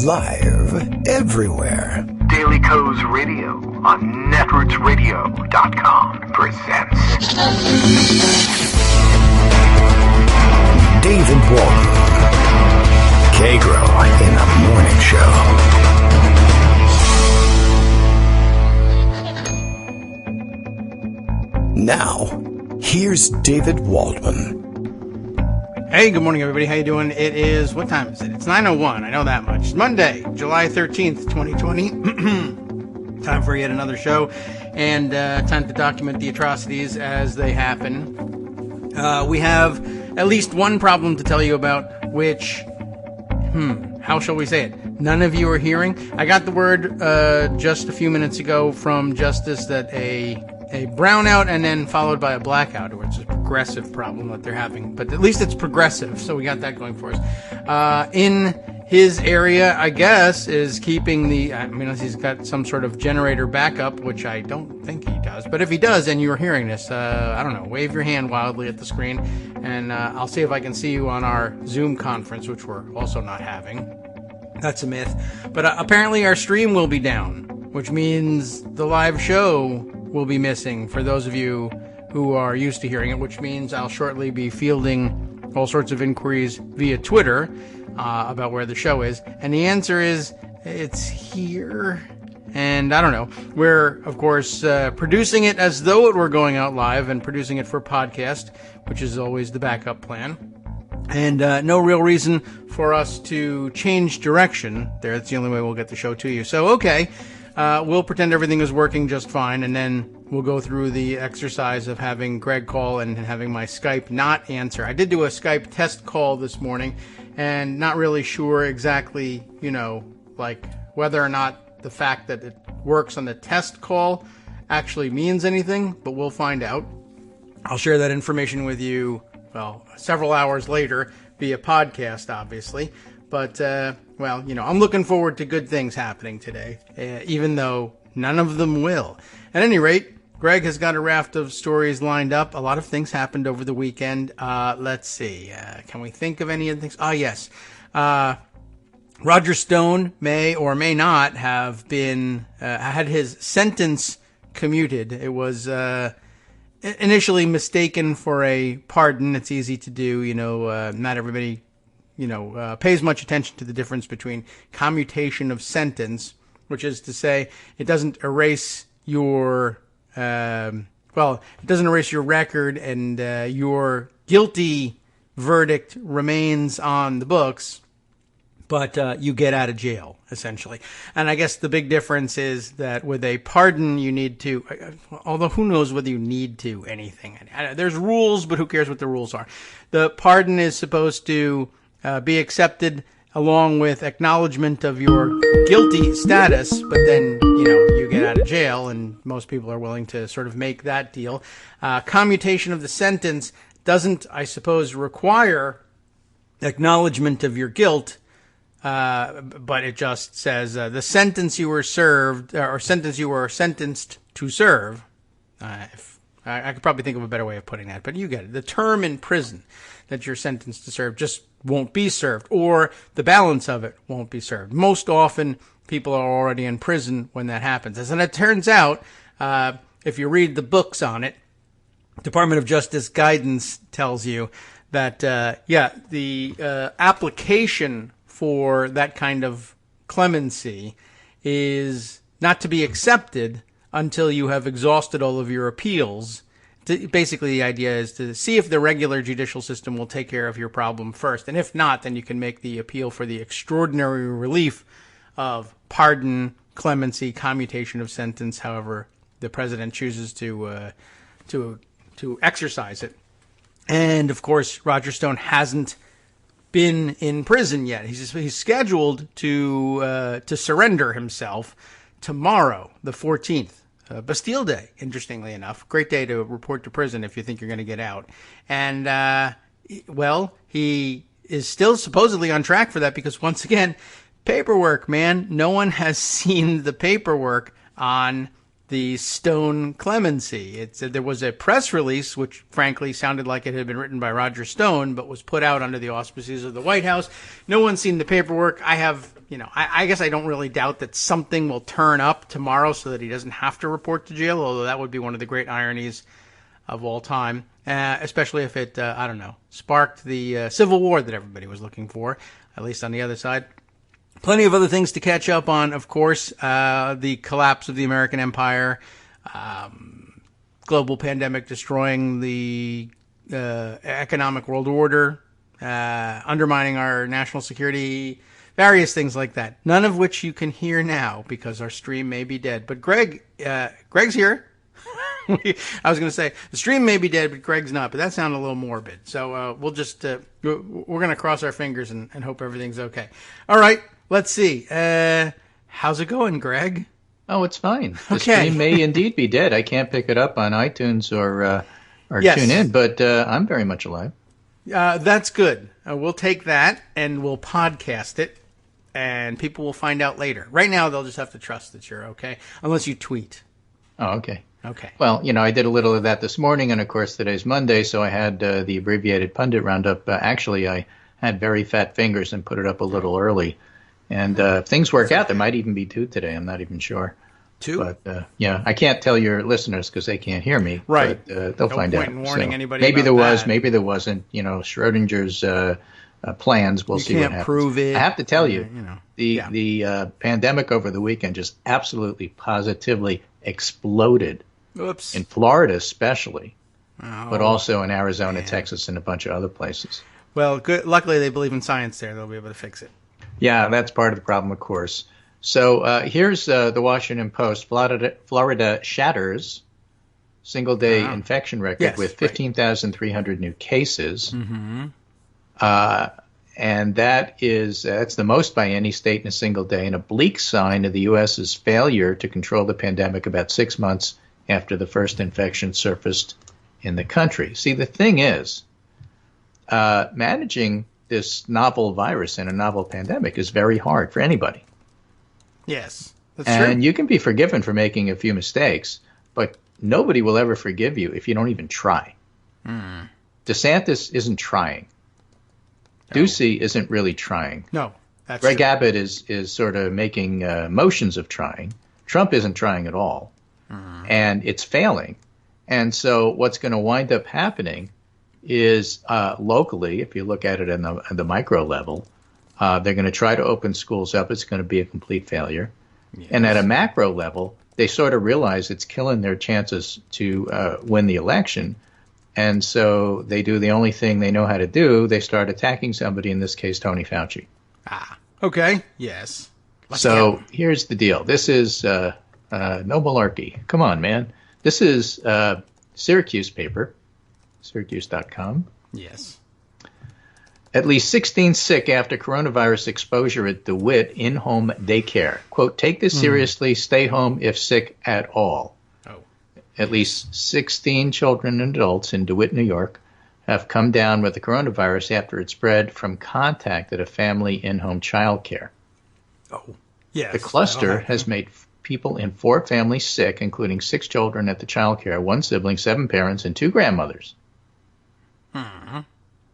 Live everywhere. Daily Co's Radio on netrootsradio.com presents David Walton. Kagro in the Morning Show. Now, here's David Waldman. Hey, good morning, everybody. How you doing? It is, what time is it? It's 9:01. I know that much. It's Monday, July 13th, 2020. Time for yet another show, and time to document the atrocities as they happen. We have at least one problem to tell you about, which, how shall we say it? None of you are hearing. I got the word just a few minutes ago from Justice that a brownout and then followed by a blackout, which is a progressive problem that they're having. But at least it's progressive, so we got that going for us. In his area, I guess, is keeping unless he's got some sort of generator backup, which I don't think he does. But if he does and you're hearing this, I don't know, wave your hand wildly at the screen, and I'll see if I can see you on our Zoom conference, which we're also not having. That's a myth. But apparently our stream will be down, which means the live show will be missing for those of you who are used to hearing it, which means I'll shortly be fielding all sorts of inquiries via Twitter about where the show is. And the answer is, it's here. And I don't know. We're, of course, producing it as though it were going out live and producing it for podcast, which is always the backup plan. And no real reason for us to change direction there. That's the only way we'll get the show to you. So, okay. We'll pretend everything is working just fine, and then we'll go through the exercise of having Greg call and having my Skype not answer. I did do a Skype test call this morning, and not really sure exactly, whether or not the fact that it works on the test call actually means anything, but we'll find out. I'll share that information with you, several hours later via podcast, obviously. But, I'm looking forward to good things happening today, even though none of them will. At any rate, Greg has got a raft of stories lined up. A lot of things happened over the weekend. Let's see. Can we think of any of the things? Yes. Roger Stone may or may not have been had his sentence commuted. It was initially mistaken for a pardon. It's easy to do. Not everybody pays much attention to the difference between commutation of sentence, which is to say it doesn't erase your, it doesn't erase your record, and your guilty verdict remains on the books, but you get out of jail, essentially. And I guess the big difference is that with a pardon, you need to, although who knows whether you need to anything. There's rules, but who cares what the rules are. The pardon is supposed to be accepted along with acknowledgement of your guilty status, but then, you get out of jail, and most people are willing to sort of make that deal. Commutation of the sentence doesn't, I suppose, require acknowledgement of your guilt, but it just says the sentence you were served, or sentence you were sentenced to serve. I could probably think of a better way of putting that, but you get it. The term in prison that you're sentenced to serve just won't be served, or the balance of it won't be served. Most often, people are already in prison when that happens. And it turns out, if you read the books on it, Department of Justice guidance tells you that, the application for that kind of clemency is not to be accepted until you have exhausted all of your appeals. Basically, the idea is to see if the regular judicial system will take care of your problem first. And if not, then you can make the appeal for the extraordinary relief of pardon, clemency, commutation of sentence, however the president chooses to exercise it. And, of course, Roger Stone hasn't been in prison yet. He's scheduled to surrender himself tomorrow, the 14th. Bastille Day, interestingly enough. Great day to report to prison if you think you're going to get out. And, he is still supposedly on track for that because, once again, paperwork, man. No one has seen the paperwork on the Stone clemency. It said there was a press release, which frankly sounded like it had been written by Roger Stone, but was put out under the auspices of the White House. No one's seen the paperwork. I guess I don't really doubt that something will turn up tomorrow so that he doesn't have to report to jail, although that would be one of the great ironies of all time, especially if it, sparked the civil war that everybody was looking for, at least on the other side. Plenty of other things to catch up on, of course. The collapse of the American empire, global pandemic destroying the economic world order, undermining our national security, various things like that. None of which you can hear now because our stream may be dead. But Greg's here. I was going to say the stream may be dead, but Greg's not. But that sounded a little morbid. So we'll just we're going to cross our fingers and hope everything's okay. All right. Let's see. How's it going, Greg? Oh, it's fine. The Okay. stream may indeed be dead. I can't pick it up on iTunes or Yes. tune in, but I'm very much alive. That's good. We'll take that and we'll podcast it, and people will find out later. Right now, they'll just have to trust that you're okay, unless you tweet. Oh, okay. Okay. Well, I did a little of that this morning, and of course today's Monday, so I had the abbreviated Pundit Roundup. Actually, I had very fat fingers and put it up a little early. And if things work out, there might even be 2 today. I'm not even sure. 2? But, I can't tell your listeners because they can't hear me. Right. But they'll find out. No point in warning anybody maybe about there was, that. maybe there wasn't. Schrodinger's plans. We'll You see what can't happens. prove it. I have to tell you, Yeah. the pandemic over the weekend just absolutely, positively exploded. Oops. In Florida especially, Oh. but also in Arizona, Texas, and a bunch of other places. Well, good. Luckily, they believe in science there. They'll be able to fix it. Yeah, that's part of the problem, of course. So here's the Washington Post. Florida shatters single-day infection record Yes, with 15,300 new cases. Mm-hmm. And that's the most by any state in a single day, and a bleak sign of the U.S.'s failure to control the pandemic about 6 months after the first infection surfaced in the country. See, the thing is, managing this novel virus and a novel pandemic is very hard for anybody. Yes, that's And true. you can be forgiven for making a few mistakes, but nobody will ever forgive you if you don't even try. DeSantis isn't trying. Ducey isn't really trying. No, that's Greg true. Abbott is sort of making motions of trying. Trump isn't trying at all. And it's failing. And so what's going to wind up happening is locally, if you look at it on the micro level, they're going to try to open schools up. It's going to be a complete failure. Yes. And at a macro level, they sort of realize it's killing their chances to win the election. And so they do the only thing they know how to do. They start attacking somebody, in this case, Tony Fauci. Okay. Yes. Here's the deal. This is no malarkey. Come on, man. This is Syracuse paper, Syracuse.com. Yes. At least 16 sick after coronavirus exposure at DeWitt in-home daycare. Quote, take this seriously. Stay home if sick at all. Oh. At least 16 children and adults in DeWitt, New York, have come down with the coronavirus after it spread from contact at a family in-home childcare. Oh. Yes. The cluster has made people in 4 families sick, including 6 children at the childcare, 1 sibling, 7 parents, and 2 grandmothers.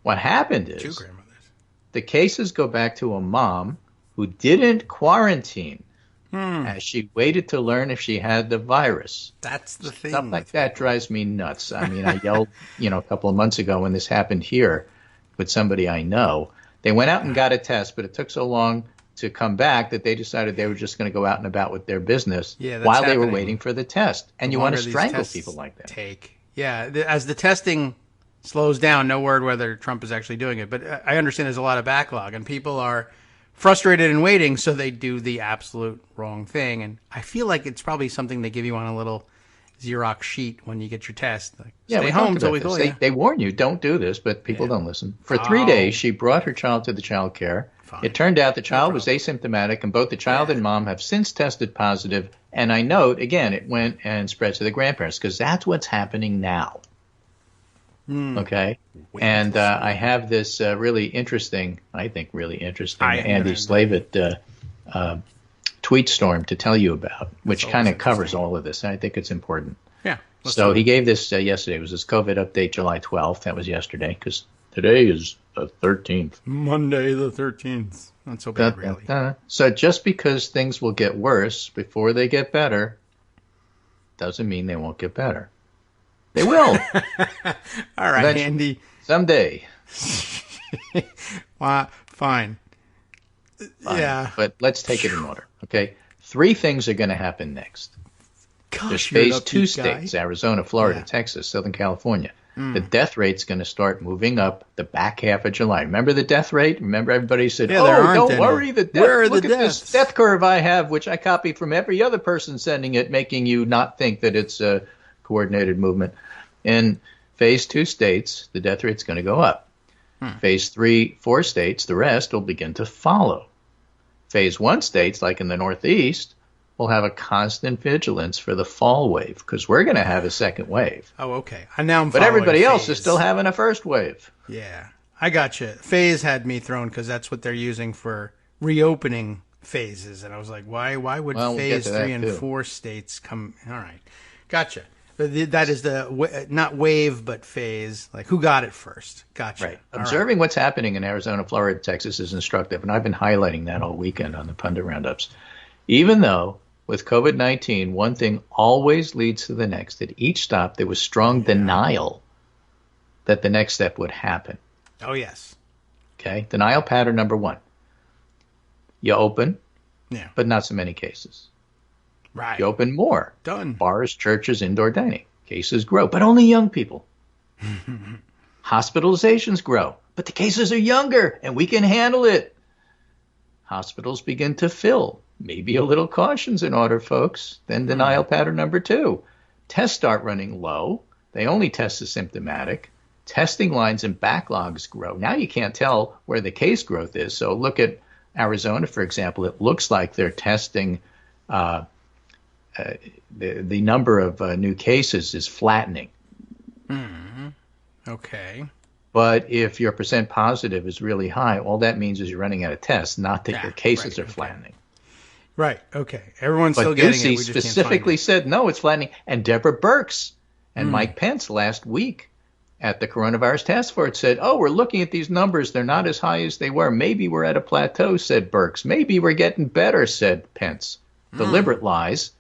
What happened is 2 grandmothers. the cases go back to a mom who didn't quarantine as she waited to learn if she had the virus. That's the thing. Stuff like that drives me nuts. I mean, I yelled, a couple of months ago when this happened here with somebody I know. They went out and got a test, but it took so long to come back that they decided they were just going to go out and about with their business while they were waiting for the test. And you want to strangle people like that. As the testing slows down, no word whether Trump is actually doing it. But I understand there's a lot of backlog, and people are frustrated and waiting, so they do the absolute wrong thing. And I feel like it's probably something they give you on a little Xerox sheet when you get your test. Like, stay home until we call you. They warn you, don't do this, but people don't listen. For 3 days, she brought her child to the child care. It turned out the child was asymptomatic, and both the child and mom have since tested positive. And I note, again, it went and spread to the grandparents, because that's what's happening now. Okay? And I have this really interesting, Andy Slavett tweet tweet storm to tell you about, which kind of covers interesting. all of this. I think it's important. Yeah. So he gave this yesterday. It was his COVID update, July 12th. That was yesterday, because today is the 13th. Monday the 13th. Not so bad, really. So just because things will get worse before they get better doesn't mean they won't get better. They will. All right, Eventually. Andy. Someday. Fine. Fine. Yeah. But let's take it in order, okay? 3 things are going to happen next. Gosh, There's you're an phase 2 upbeat guy. states, Arizona, Florida, Yeah. Texas, Southern California. The death rate's going to start moving up the back half of July. Remember the death rate? Remember everybody said, Yeah, there aren't don't any. worry, the death, Where are look the at this deaths? death curve I have, which I copied from every other person sending it, making you not think that it's a coordinated movement. In phase 2 states, the death rate's going to go up. Phase 3, 4 states, the rest will begin to follow. Phase 1 states, like in the Northeast, will have a constant vigilance for the fall wave, because we're going to have a second wave. Oh, okay. Now I'm But following everybody else phase. is still having a first wave. Yeah, I got you. Phase had me thrown because that's what they're using for reopening phases, and I was like, why would Well, we'll get phase to that 3 and too. 4 states come? All right, gotcha. But that is the not wave but phase. Like, who got it first? Gotcha. Right. All Observing what's happening in Arizona, Florida, Texas is instructive, and I've been highlighting that all weekend on the Pundit Roundups. Even though with COVID-19, one thing always leads to the next. At each stop, there was strong denial that the next step would happen. Oh yes. Okay? Denial pattern number 1. You open, Yeah. but not so many cases. Right. You open more. Done. Bars, churches, indoor dining. Cases grow, but only young people. Hospitalizations grow, but the cases are younger, and we can handle it. Hospitals begin to fill. Maybe a little caution's in order, folks. Then denial pattern number 2. Tests start running low. They only test the symptomatic. Testing lines and backlogs grow. Now you can't tell where the case growth is. So look at Arizona, for example. It looks like they're testing the number of new cases is flattening. Okay. But if your percent positive is really high, all that means is you're running out of tests, not that Yeah, your cases right, are okay. flattening. Right. Okay. Everyone's But still getting it. Ducey We just specifically can't said, no, it's flattening. And Deborah Birx and Mike Pence last week at the Coronavirus Task Force said, oh, we're looking at these numbers. They're not as high as they were. Maybe we're at a plateau, said Birx. Maybe we're getting better, said Pence. Deliberate lies.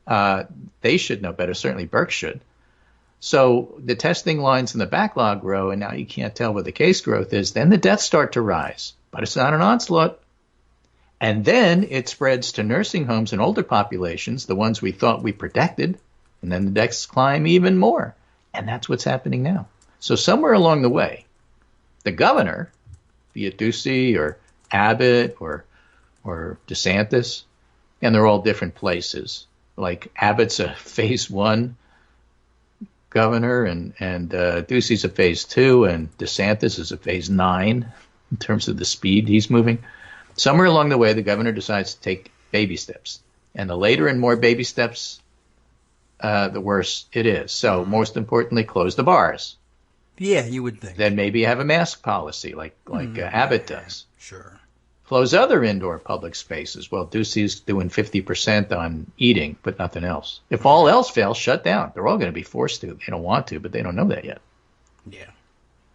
They should know better. Certainly Birx should. So the testing lines in the backlog grow, and now you can't tell what the case growth is. Then the deaths start to rise, but it's not an onslaught. And then it spreads to nursing homes and older populations, the ones we thought we protected, and then the deaths climb even more. And that's what's happening now. So somewhere along the way, the governor, be it Ducey or Abbott or DeSantis, and they're all different places. Like Abbott's a phase 1 governor, and Ducey's a phase 2, and DeSantis is a phase 9 in terms of the speed he's moving. Somewhere along the way, the governor decides to take baby steps. And the later and more baby steps, the worse it is. So most importantly, close the bars. Yeah, you would think. Then maybe have a mask policy like Abbott does. Sure. Close other indoor public spaces. Well, Ducey's doing 50% on eating, but nothing else. If all else fails, shut down. They're all going to be forced to. They don't want to, but they don't know that yet. Yeah.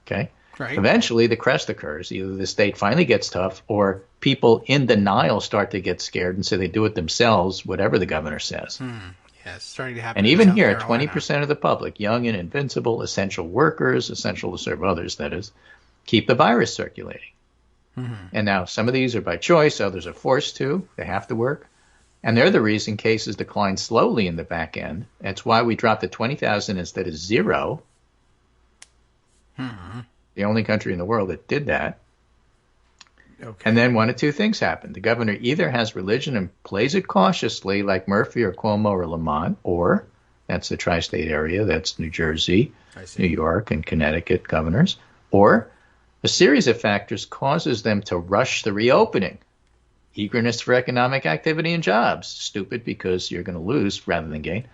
Okay? Right. Eventually, the crest occurs. Either the state finally gets tough, or people in denial start to get scared and say they do it themselves, whatever the governor says. Yeah, it's starting to happen. And in even South here, Carolina. 20% of the public, young and invincible, essential workers, essential to serve others, that is, keep the virus circulating. And now some of these are by choice, others are forced to. They have to work. And they're the reason cases decline slowly in the back end. That's why we dropped to 20,000 instead of 0. The only country in the world that did that. Okay. And then one of two things happen. The governor either has religion and plays it cautiously like Murphy or Cuomo or Lamont, or that's the tri-state area, that's New Jersey, I see. New York, and Connecticut governors, or a series of factors causes them to rush the reopening. Eagerness for economic activity and jobs. Stupid because you're going to lose rather than gain.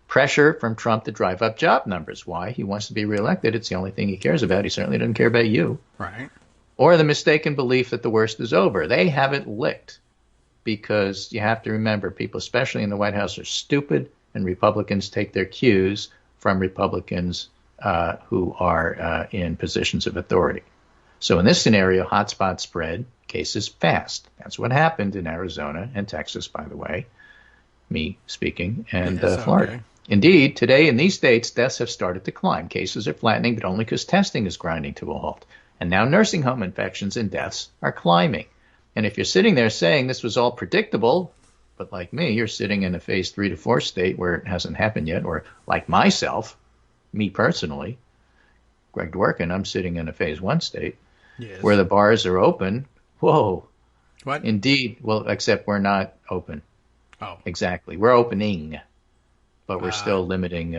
Pressure from Trump to drive up job numbers. Why? He wants to be reelected. It's the only thing he cares about. He certainly doesn't care about you. Right. Or the mistaken belief that the worst is over. They have it licked. because you have to remember people, especially in the White House, are stupid, and Republicans take their cues from Republicans who are in positions of authority. So in this scenario, hotspots spread cases fast. That's what happened in Arizona and Texas, by the way, me speaking, and Florida. Okay. Indeed, today in these states, deaths have started to climb. Cases are flattening, but only because testing is grinding to a halt. And now nursing home infections and deaths are climbing. And if you're sitting there saying this was all predictable, but like me, you're sitting in a phase 3 to 4 state where it hasn't happened yet, or like myself, me personally, Greg Dworkin, I'm sitting in a phase 1 state where the bars are open. Whoa. What? Indeed. Well, except we're not open. Oh. Exactly. We're opening, but we're still limiting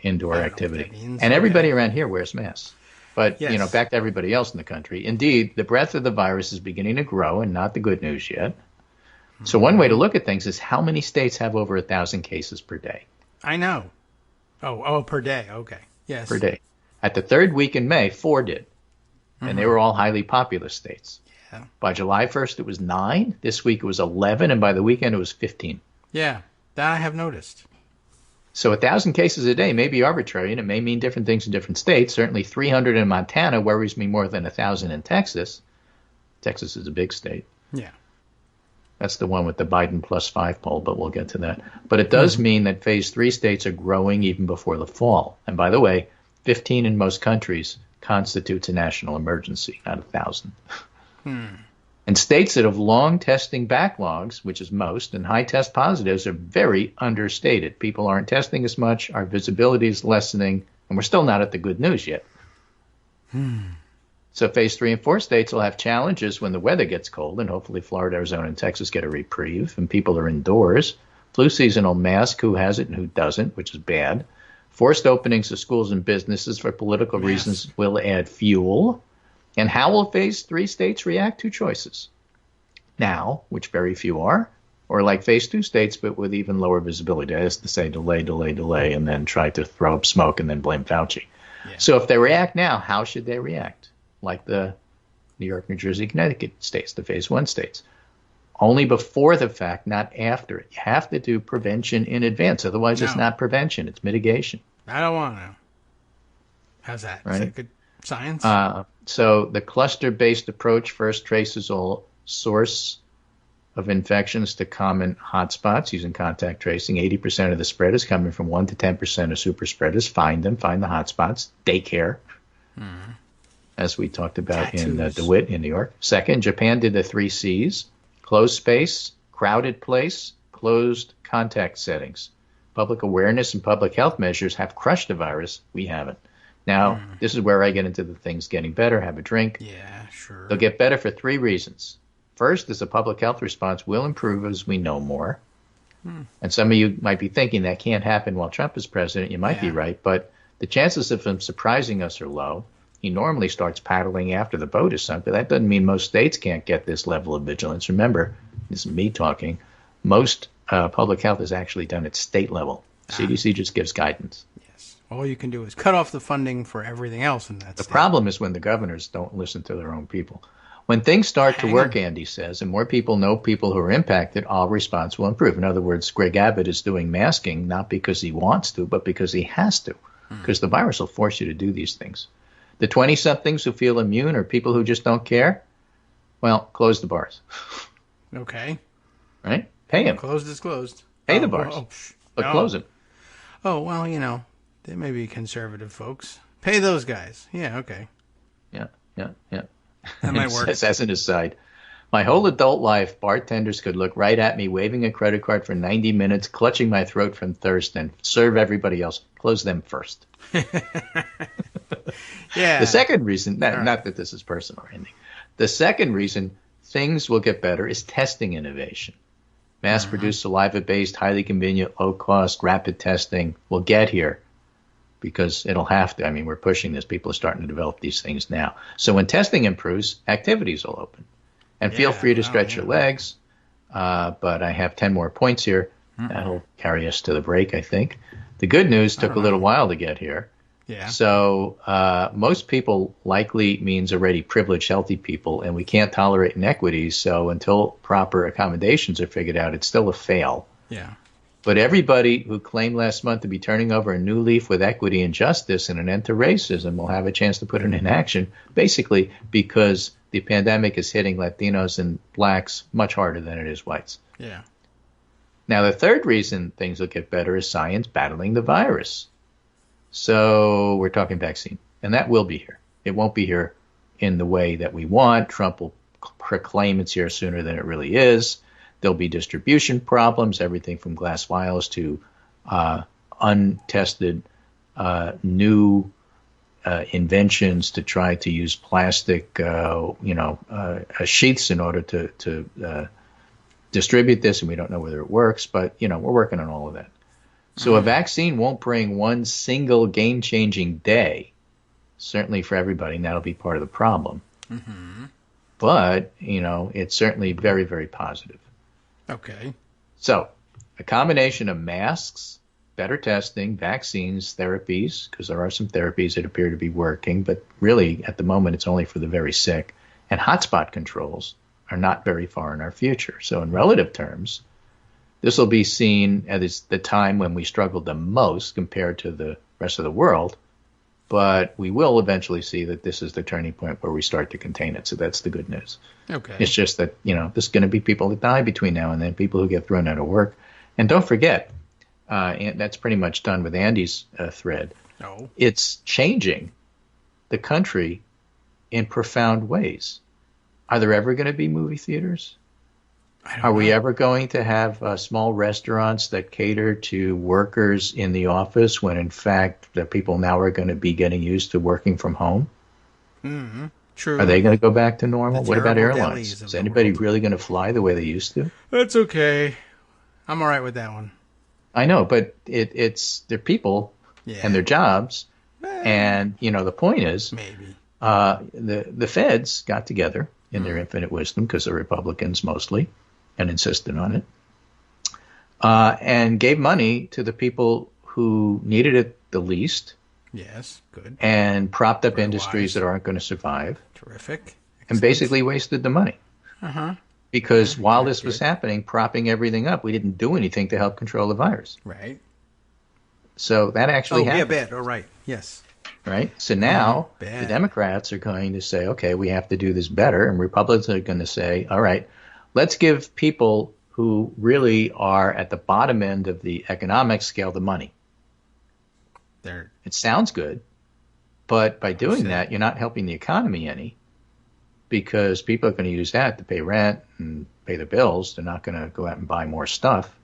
indoor activity. And everybody around here wears masks. But, you know, back to everybody else in the country. Indeed, the breadth of the virus is beginning to grow, and not the good news yet. So one way to look at things is how many states have over 1,000 cases per day. I know. Oh, per day. Okay. Yes. Per day. At the third week in May, 4 did. And they were all highly populous states. Yeah. By July 1st, it was 9. This week, it was 11. And by the weekend, it was 15. Yeah. That I have noticed. So 1,000 cases a day may be arbitrary, and it may mean different things in different states. Certainly 300 in Montana worries me more than 1,000 in Texas. Texas is a big state. Yeah. That's the one with the Biden +5 poll, but we'll get to that. But it does mean that phase 3 states are growing even before the fall. And by the way, 15 in most countries constitutes a national emergency, not 1,000. And states that have long testing backlogs, which is most, and high test positives are very understated. People aren't testing as much, our visibility is lessening, and we're still not at the good news yet. So phase 3 and 4 states will have challenges when the weather gets cold, and hopefully Florida, Arizona, and Texas get a reprieve, and people are indoors. Flu season will mask who has it and who doesn't, which is bad. Forced openings of schools and businesses for political reasons will add fuel. And how will phase 3 states react? 2 choices. Now, which very few are, or like phase 2 states, but with even lower visibility. That is to say, delay, and then try to throw up smoke and then blame Fauci. Yeah. So if they react now, how should they react? Like the New York, New Jersey, Connecticut states, the phase 1 states. Only before the fact, not after it. You have to do prevention in advance. Otherwise, it's not prevention. It's mitigation. I don't want to. How's that? Right? Is that good science? So the cluster-based approach first traces all source of infections to common hotspots using contact tracing. 80% of the spread is coming from 1 to 10% of super spreaders. Find them. Find the hotspots. Daycare. As we talked about in DeWitt in New York. Second, Japan did the 3 C's. Closed space, crowded place, closed contact settings. Public awareness and public health measures have crushed the virus. We haven't. Now, this is where I get into the things getting better. Have a drink. Yeah, sure. They'll get better for 3 reasons. First is the public health response will improve as we know more. And some of you might be thinking that can't happen while Trump is president. You might be right, but the chances of him surprising us are low. He normally starts paddling after the boat is sunk, but that doesn't mean most states can't get this level of vigilance. Remember, this is me talking. Most public health is actually done at state level. CDC just gives guidance. Yes. All you can do is cut off the funding for everything else in that state. The problem is when the governors don't listen to their own people. When things start to work, Andy says, and more people know people who are impacted, all response will improve. In other words, Greg Abbott is doing masking not because he wants to, but because he has to, because the virus will force you to do these things. The 20-somethings who feel immune or people who just don't care, well, close the bars. Okay. Right? Pay them. Closed is closed. Pay the bars. But close them. Oh, well, you know, they may be conservative folks. Pay those guys. Yeah, okay. Yeah. That might work. Says as an aside, my whole adult life, bartenders could look right at me, waving a credit card for 90 minutes, clutching my throat from thirst, and serve everybody else. Close them first. Yeah. The second reason, not that this is personal or anything, the second reason things will get better is testing innovation. Mass-produced, saliva-based, highly convenient, low-cost, rapid testing will get here because it'll have to. I mean, we're pushing this. People are starting to develop these things now. So when testing improves, activities will open. And feel free to stretch your legs. But I have 10 more points here. That'll carry us to the break, I think. The good news took a little while to get here. Yeah. So most people likely means already privileged, healthy people, and we can't tolerate inequities. So until proper accommodations are figured out, it's still a fail. Yeah. But everybody who claimed last month to be turning over a new leaf with equity and justice and an end to racism will have a chance to put it in action, basically because the pandemic is hitting Latinos and blacks much harder than it is whites. Yeah. Now, the third reason things will get better is science battling the virus. So we're talking vaccine, and that will be here. It won't be here in the way that we want. Trump will proclaim it's here sooner than it really is. There'll be distribution problems, everything from glass vials to untested new inventions to try to use plastic, sheaths in order to distribute this, and we don't know whether it works, but, we're working on all of that. So a vaccine won't bring one single game-changing day, certainly for everybody, and that'll be part of the problem. Mm-hmm. But, it's certainly very, very positive. Okay. So a combination of masks, better testing, vaccines, therapies, because there are some therapies that appear to be working, but really at the moment it's only for the very sick, and hotspot controls are not very far in our future. So in relative terms, this will be seen as the time when we struggled the most compared to the rest of the world, but we will eventually see that this is the turning point where we start to contain it. So that's the good news. Okay. It's just that, there's going to be people that die between now and then, people who get thrown out of work. And don't forget, and that's pretty much done with Andy's thread, it's changing the country in profound ways. Are there ever going to be movie theaters? Are we ever going to have small restaurants that cater to workers in the office when, in fact, the people now are going to be getting used to working from home? Mm-hmm. True. Are they going to go back to normal? What about airlines? Is anybody really going to fly the way they used to? That's okay. I'm all right with that one. I know, but it's their people and their jobs. And, the point is, maybe the feds got together in their infinite wisdom, because they're Republicans mostly, and insisted on it, and gave money to the people who needed it the least. Yes, good. And propped up Very industries wise. that aren't going to survive. Terrific. Excellent. And basically wasted the money. Uh-huh. Because while this was happening, propping everything up, we didn't do anything to help control the virus. Right. So that actually happened. Yeah, bad. Oh, right. Yes. Right? So now Bad. the Democrats are going to say, okay, we have to do this better. And Republicans are going to say, all right, let's give people who really are at the bottom end of the economic scale the money. It sounds good, but by doing that, you're not helping the economy any, because people are going to use that to pay rent and pay their bills. They're not going to go out and buy more stuff.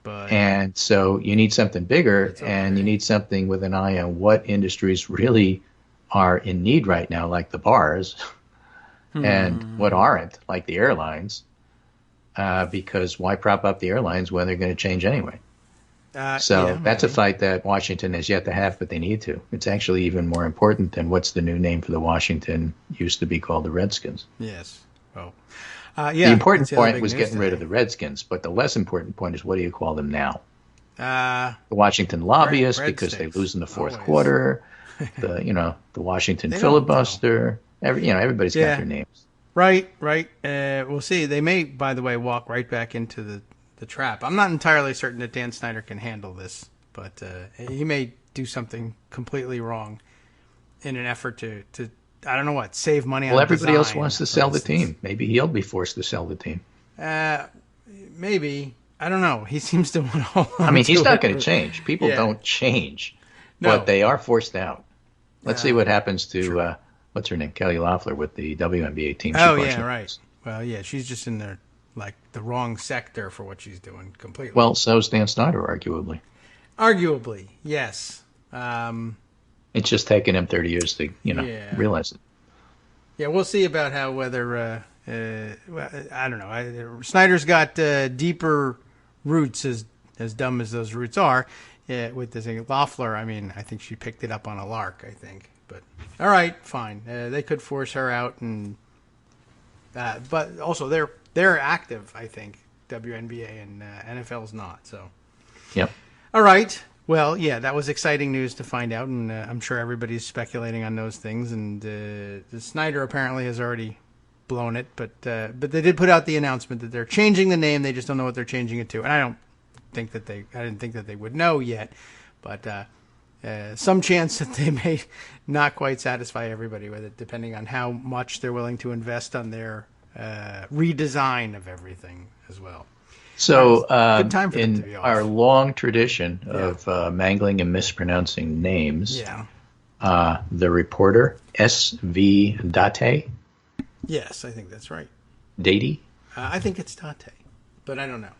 And so you need something bigger, and you need something with an eye on what industries really are in need right now, like the bars, and what aren't, like the airlines, because why prop up the airlines when they're going to change anyway? That's a fight that Washington has yet to have, but they need to. It's actually even more important than what's the new name for the Washington used to be called the Redskins. Yes. Oh. The important point was getting rid of the Redskins, but the less important point is what do you call them now? The Washington lobbyists, because they lose in the fourth quarter. The Washington filibuster. Everybody's got their names. Right. We'll see. They may, by the way, walk right back into the trap. I'm not entirely certain that Dan Snyder can handle this, but he may do something completely wrong in an effort to I don't know what, save money on everybody else design, wants to sell the team. Maybe he'll be forced to sell the team. Maybe. I don't know. He seems to want to hold on he's not going to change. People don't change, but they are forced out. Let's see what happens to, what's her name, Kelly Loeffler with the WNBA team. Oh, yeah, right. Well, yeah, she's just in the wrong sector for what she's doing completely. Well, so's Dan Snyder, arguably. Arguably, yes. It's just taken him 30 years to, realize it. Yeah, we'll see about whether I don't know. Snyder's got deeper roots, as dumb as those roots are. With this Loeffler, I think she picked it up on a lark. I think, but all right, fine. They could force her out, and but also they're active. I think WNBA and NFL's not. So. Yep. All right. Well, yeah, that was exciting news to find out, and I'm sure everybody's speculating on those things. And Snyder apparently has already blown it, but they did put out the announcement that they're changing the name. They just don't know what they're changing it to, and I didn't think that they would know yet, but some chance that they may not quite satisfy everybody with it, depending on how much they're willing to invest on their redesign of everything as well. So, good time for them to in be off. our long tradition of mangling and mispronouncing names, the reporter, S.V. Date, yes, I think that's right. Date, I think it's Tate, but I don't know.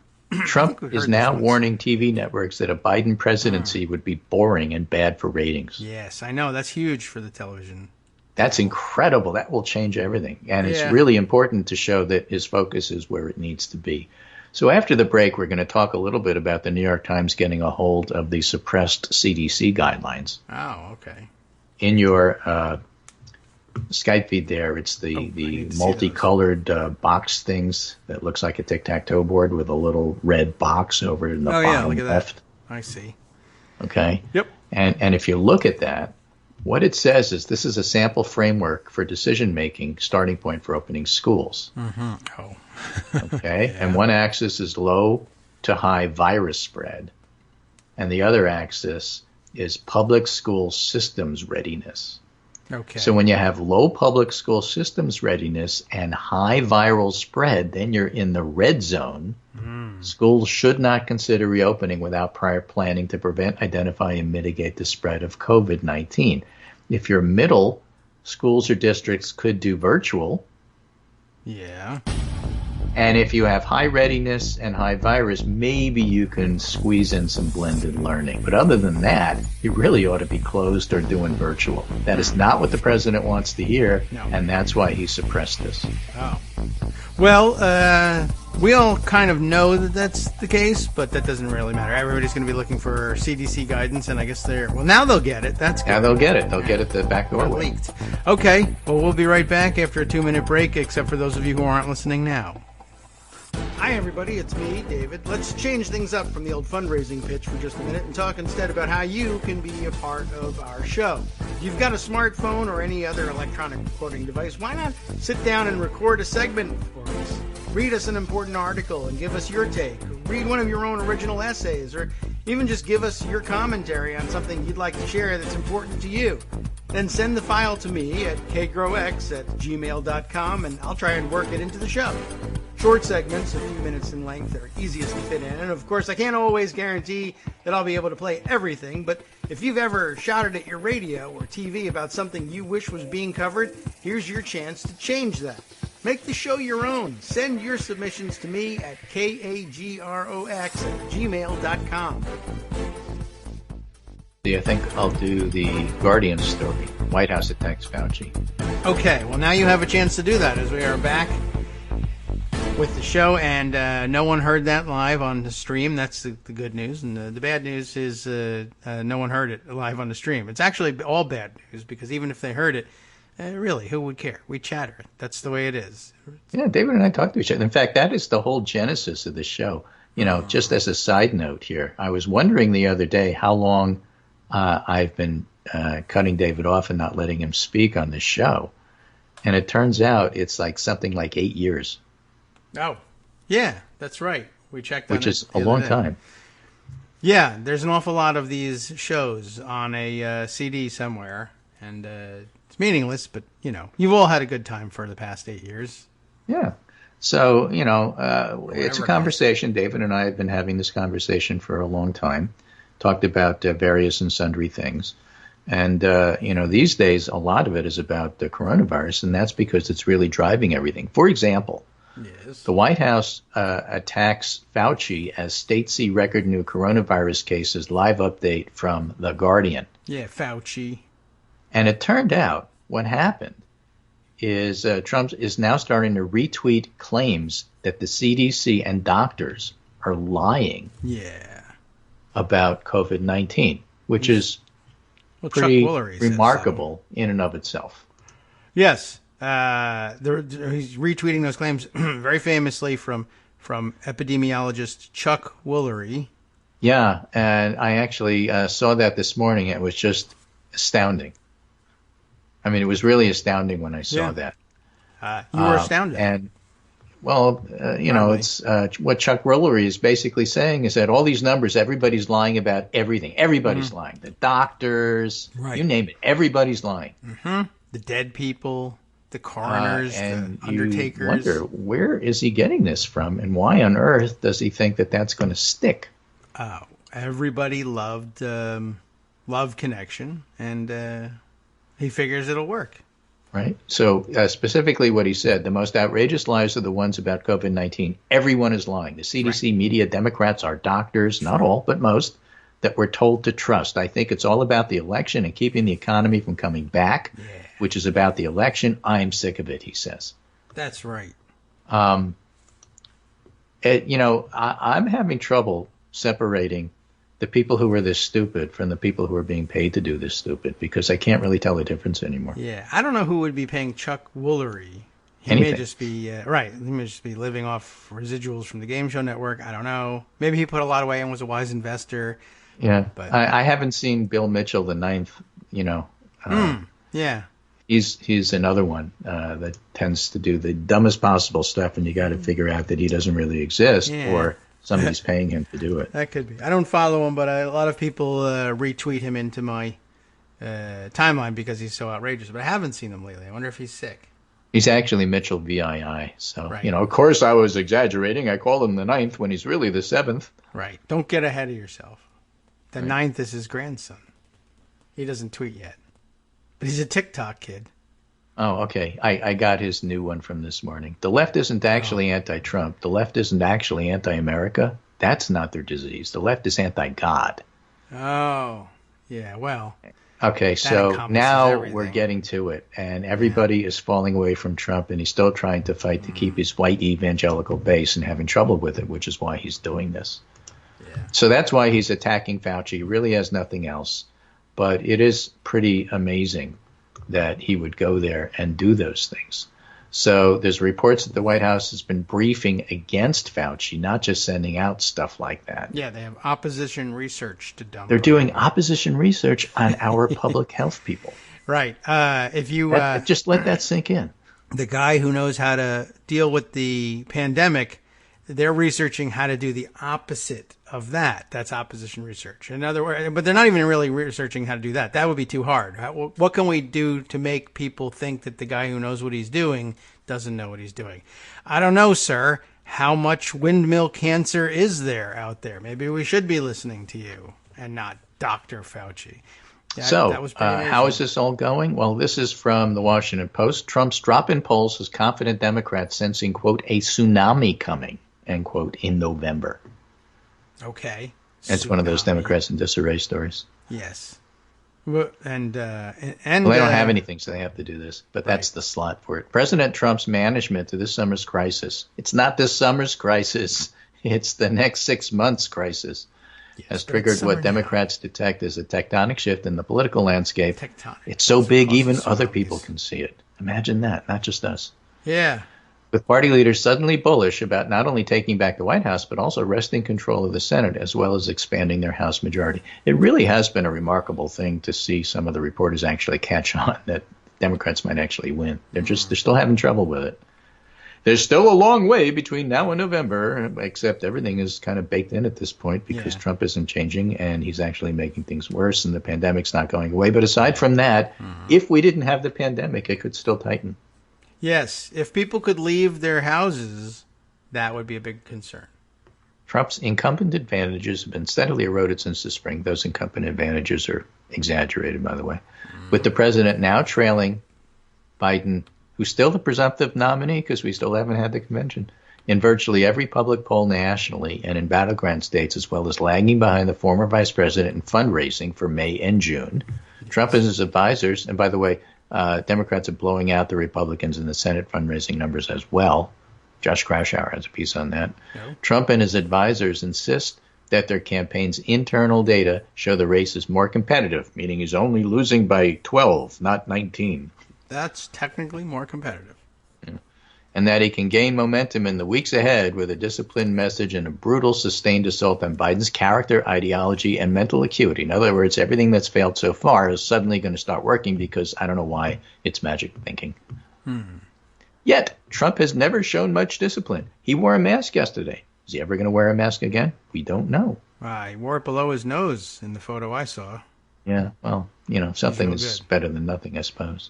Trump is now warning TV networks that a Biden presidency would be boring and bad for ratings. Yes, I know. That's huge for the television. That's incredible. That will change everything. And it's really important to show that his focus is where it needs to be. So after the break, we're going to talk a little bit about the New York Times getting a hold of the suppressed CDC guidelines. Oh, okay. In your Skype feed there, it's the multicolored box things that looks like a tic-tac-toe board with a little red box over in the bottom left. That. I see. Okay. Yep. And if you look at that, what it says is this is a sample framework for decision-making starting point for opening schools. Mm-hmm. Oh. Okay. And one axis is low to high virus spread. And the other axis is public school systems readiness. Okay. So when you have low public school systems readiness and high viral spread, then you're in the red zone. Schools should not consider reopening without prior planning to prevent, identify, and mitigate the spread of COVID-19. If you're middle, schools or districts could do virtual. Yeah. And if you have high readiness and high virus, maybe you can squeeze in some blended learning. But other than that, you really ought to be closed or doing virtual. That is not what the president wants to hear, and that's why he suppressed this. Oh. Well, we all kind of know that that's the case, but that doesn't really matter. Everybody's going to be looking for CDC guidance, and I guess now they'll get it. That's good. Now they'll get it. They'll get it the back door way. Leaked. Okay, well, we'll be right back after a 2-minute break, except for those of you who aren't listening now. Hi, everybody. It's me, David. Let's change things up from the old fundraising pitch for just a minute and talk instead about how you can be a part of our show. If you've got a smartphone or any other electronic recording device, why not sit down and record a segment for us? Read us an important article and give us your take. Or read one of your own original essays, or even just give us your commentary on something you'd like to share that's important to you. Then send the file to me at kagrox@gmail.com, and I'll try and work it into the show. Short segments, a few minutes in length, are easiest to fit in. And of course, I can't always guarantee that I'll be able to play everything, but if you've ever shouted at your radio or TV about something you wish was being covered, here's your chance to change that. Make the show your own. Send your submissions to me at kagrox@gmail.com. I think I'll do the Guardian story. White House attacks Fauci. Okay, well, now you have a chance to do that as we are back with the show, and no one heard that live on the stream. That's the good news, and the bad news is no one heard it live on the stream. It's actually all bad news, because even if they heard it, really, who would care? We chatter. That's the way it is. Yeah, David and I talk to each other. In fact, that is the whole genesis of the show. You know, just as a side note here, I was wondering the other day how long I've been cutting David off and not letting him speak on this show. And it turns out it's like something like 8 years. Oh, yeah, that's right. We checked on Which is a long time. Yeah, there's an awful lot of these shows on a CD somewhere, and it's meaningless, but, you know, you've all had a good time for the past 8 years. Yeah. So, you know, it's a conversation. David and I have been having this conversation for a long time, talked about various and sundry things. And, you know, these days, a lot of it is about the coronavirus, and that's because it's really driving everything. For example, the White House attacks Fauci as states see record new coronavirus cases. Live update from The Guardian. Yeah, Fauci. And it turned out what happened is Trump is now starting to retweet claims that the CDC and doctors are lying about COVID-19, which is pretty remarkable in and of itself. Yes. He's retweeting those claims very famously from epidemiologist Chuck Woolery. Yeah, and I actually saw that this morning. It was just astounding. I mean, it was really astounding when I saw that. You were astounded. And, well, it's what Chuck Woolery is basically saying is that all these numbers, everybody's lying about everything. Everybody's lying. The doctors, you name it, everybody's lying. Mm-hmm. The dead people, the coroners, and the undertakers. You wonder, where is he getting this from, and why on earth does he think that that's going to stick? Everybody loved Connection, and he figures it'll work. Right. So specifically what he said, the most outrageous lies are the ones about COVID-19. Everyone is lying. The CDC, media, Democrats, our doctors, not all, but most, that we're told to trust. I think it's all about the election and keeping the economy from coming back, which is about the election. I'm sick of it, he says. That's right. I'm having trouble separating the people who are this stupid from the people who are being paid to do this stupid, because I can't really tell the difference anymore. Yeah, I don't know who would be paying Chuck Woolery. He Anything. may just be, He may just be living off residuals from the Game Show Network. I don't know. Maybe he put a lot away and was a wise investor. Yeah, but I haven't seen Bill Mitchell the ninth, yeah. He's another one that tends to do the dumbest possible stuff, and you got to figure out that he doesn't really exist, or somebody's paying him to do it. That could be. I don't follow him, but a lot of people retweet him into my timeline because he's so outrageous. But I haven't seen him lately. I wonder if he's sick. He's actually Mitchell VII. So, of course I was exaggerating. I called him the ninth when he's really the seventh. Right. Don't get ahead of yourself. The ninth is his grandson. He doesn't tweet yet. But he's a TikTok kid. Oh, okay. I got his new one from this morning. The left isn't actually anti-Trump. The left isn't actually anti-America. That's not their disease. The left is anti-God. Oh, yeah, well. Okay, so now we're getting to it, and everybody is falling away from Trump, and he's still trying to fight to keep his white evangelical base and having trouble with it, which is why he's doing this. Yeah. So that's why he's attacking Fauci. He really has nothing else. But it is pretty amazing that he would go there and do those things. So there's reports that the White House has been briefing against Fauci, not just sending out stuff like that. Yeah, they have opposition research to dump. They're doing opposition research on our public health people. Right. Just let that sink in. The guy who knows how to deal with the pandemic, they're researching how to do the opposite of that. That's opposition research. In other words, but they're not even really researching how to do that. That would be too hard. What can we do to make people think that the guy who knows what he's doing doesn't know what he's doing? I don't know, sir. How much windmill cancer is there out there? Maybe we should be listening to you and not Dr. Fauci. How is this all going? Well, this is from the Washington Post. Trump's drop in polls has confident Democrats sensing, quote, a tsunami coming, end quote, in November. Okay. That's one of those Democrats in disarray stories. Yes. And they don't have anything, so they have to do this. But that's the slot for it. President Trump's management to this summer's crisis. It's not this summer's crisis. It's the next 6 months' crisis. Has triggered what Democrats detect as a tectonic shift in the political landscape. It's so big even other people can see it. Imagine that, not just us. Yeah. With party leaders suddenly bullish about not only taking back the White House, but also wresting control of the Senate, as well as expanding their House majority. It really has been a remarkable thing to see some of the reporters actually catch on that Democrats might actually win. They're still having trouble with it. There's still a long way between now and November, except everything is kind of baked in at this point because Trump isn't changing and he's actually making things worse and the pandemic's not going away. But aside from that, if we didn't have the pandemic, it could still tighten. Yes, if people could leave their houses, that would be a big concern. Trump's incumbent advantages have been steadily eroded since the spring. Those incumbent advantages are exaggerated, by the way. With the president now trailing Biden, who's still the presumptive nominee because we still haven't had the convention, in virtually every public poll nationally and in battleground states, as well as lagging behind the former vice president in fundraising for May and June. Trump and his advisors, and by the way, Democrats are blowing out the Republicans in the Senate fundraising numbers as well. Josh Krashower has a piece on that. No. Trump and his advisors insist that their campaign's internal data show the race is more competitive, meaning he's only losing by 12, not 19. That's technically more competitive. Yeah. and that he can gain momentum in the weeks ahead with a disciplined message and a brutal, sustained assault on Biden's character, ideology, and mental acuity. In other words, everything that's failed so far is suddenly going to start working because I don't know why it's magic thinking. Yet, Trump has never shown much discipline. He wore a mask yesterday. Is he ever going to wear a mask again? We don't know. He wore it below his nose in the photo I saw. Yeah, well, something is better than nothing, I suppose.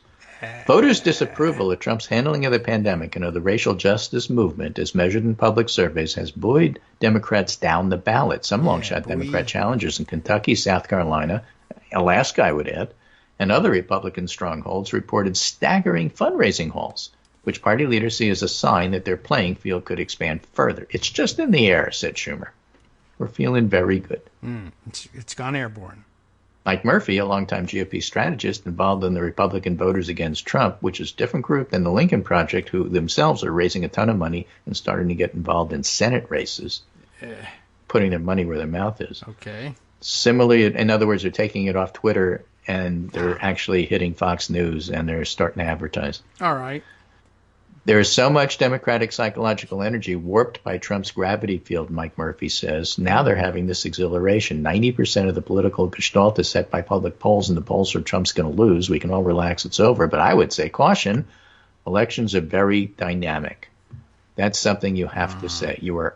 Voters' disapproval of Trump's handling of the pandemic and of the racial justice movement, as measured in public surveys, has buoyed Democrats down the ballot. Some long-shot Democrat challengers in Kentucky, South Carolina, Alaska, I would add, and other Republican strongholds reported staggering fundraising hauls, which party leaders see as a sign that their playing field could expand further. It's just in the air, said Schumer. We're feeling very good. It's gone airborne. Mike Murphy, a longtime GOP strategist involved in the Republican Voters Against Trump, which is a different group than the Lincoln Project, who themselves are raising a ton of money and starting to get involved in Senate races, putting their money where their mouth is. Okay. Similarly, in other words, they're taking it off Twitter and they're actually hitting Fox News and they're starting to advertise. All right. There is so much Democratic psychological energy warped by Trump's gravity field, Mike Murphy says. Now they're having this exhilaration. 90% of the political gestalt is set by public polls, and the polls are Trump's going to lose. We can all relax, it's over. But I would say, caution, elections are very dynamic. That's something you have to say. You are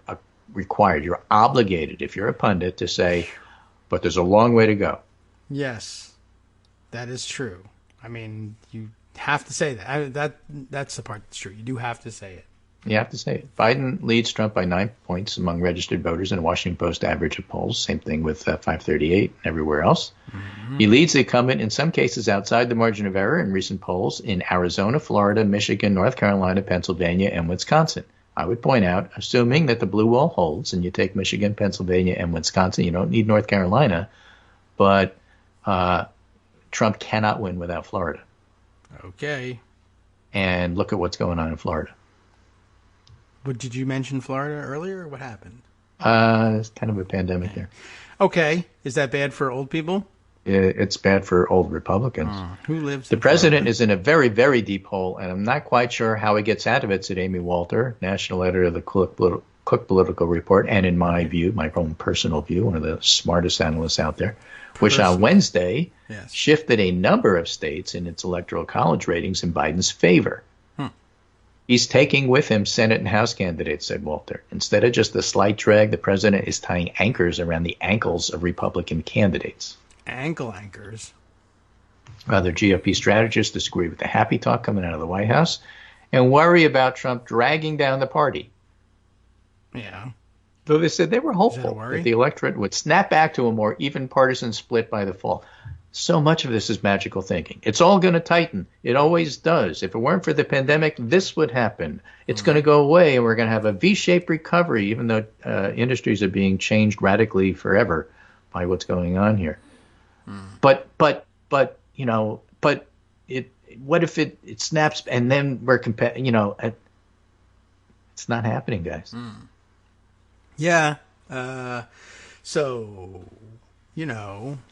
required, you're obligated, if you're a pundit, to say, but there's a long way to go. Yes, that is true. I mean, you have to say that. That's the part that's true. You do have to say it. You have to say it. Biden leads Trump by 9 points among registered voters in a Washington Post average of polls. Same thing with 538 and everywhere else. He leads the incumbent in some cases outside the margin of error in recent polls in Arizona, Florida, Michigan, North Carolina, Pennsylvania, and Wisconsin. I would point out, assuming that the blue wall holds and you take Michigan, Pennsylvania, and Wisconsin, you don't need North Carolina, but Trump cannot win without Florida. Okay. And look at what's going on in Florida. But did you mention Florida earlier? What happened? It's kind of a pandemic there. Okay. Is that bad for old people? It's bad for old Republicans. Who lives The in president Florida? is in a very, very deep hole, and I'm not quite sure how he gets out of it, said Amy Walter, national editor of the Cook Political Report, and in my view, my own personal view, one of the smartest analysts out there, which on Wednesday shifted a number of states in its electoral college ratings in Biden's favor. He's taking with him Senate and House candidates, said Walter. Instead of just a slight drag, the president is tying anchors around the ankles of Republican candidates. Ankle anchors. Other GOP strategists disagree with the happy talk coming out of the White House and worry about Trump dragging down the party. Yeah. Though they said they were hopeful worry? that the electorate would snap back to a more even partisan split by the fall. So much of this is magical thinking. It's all going to tighten. It always does. If it weren't for the pandemic, this would happen. It's going to go away, and we're going to have a V-shaped recovery, even though industries are being changed radically forever by what's going on here. But what if it snaps and then we're it's not happening, guys. Yeah. Oh,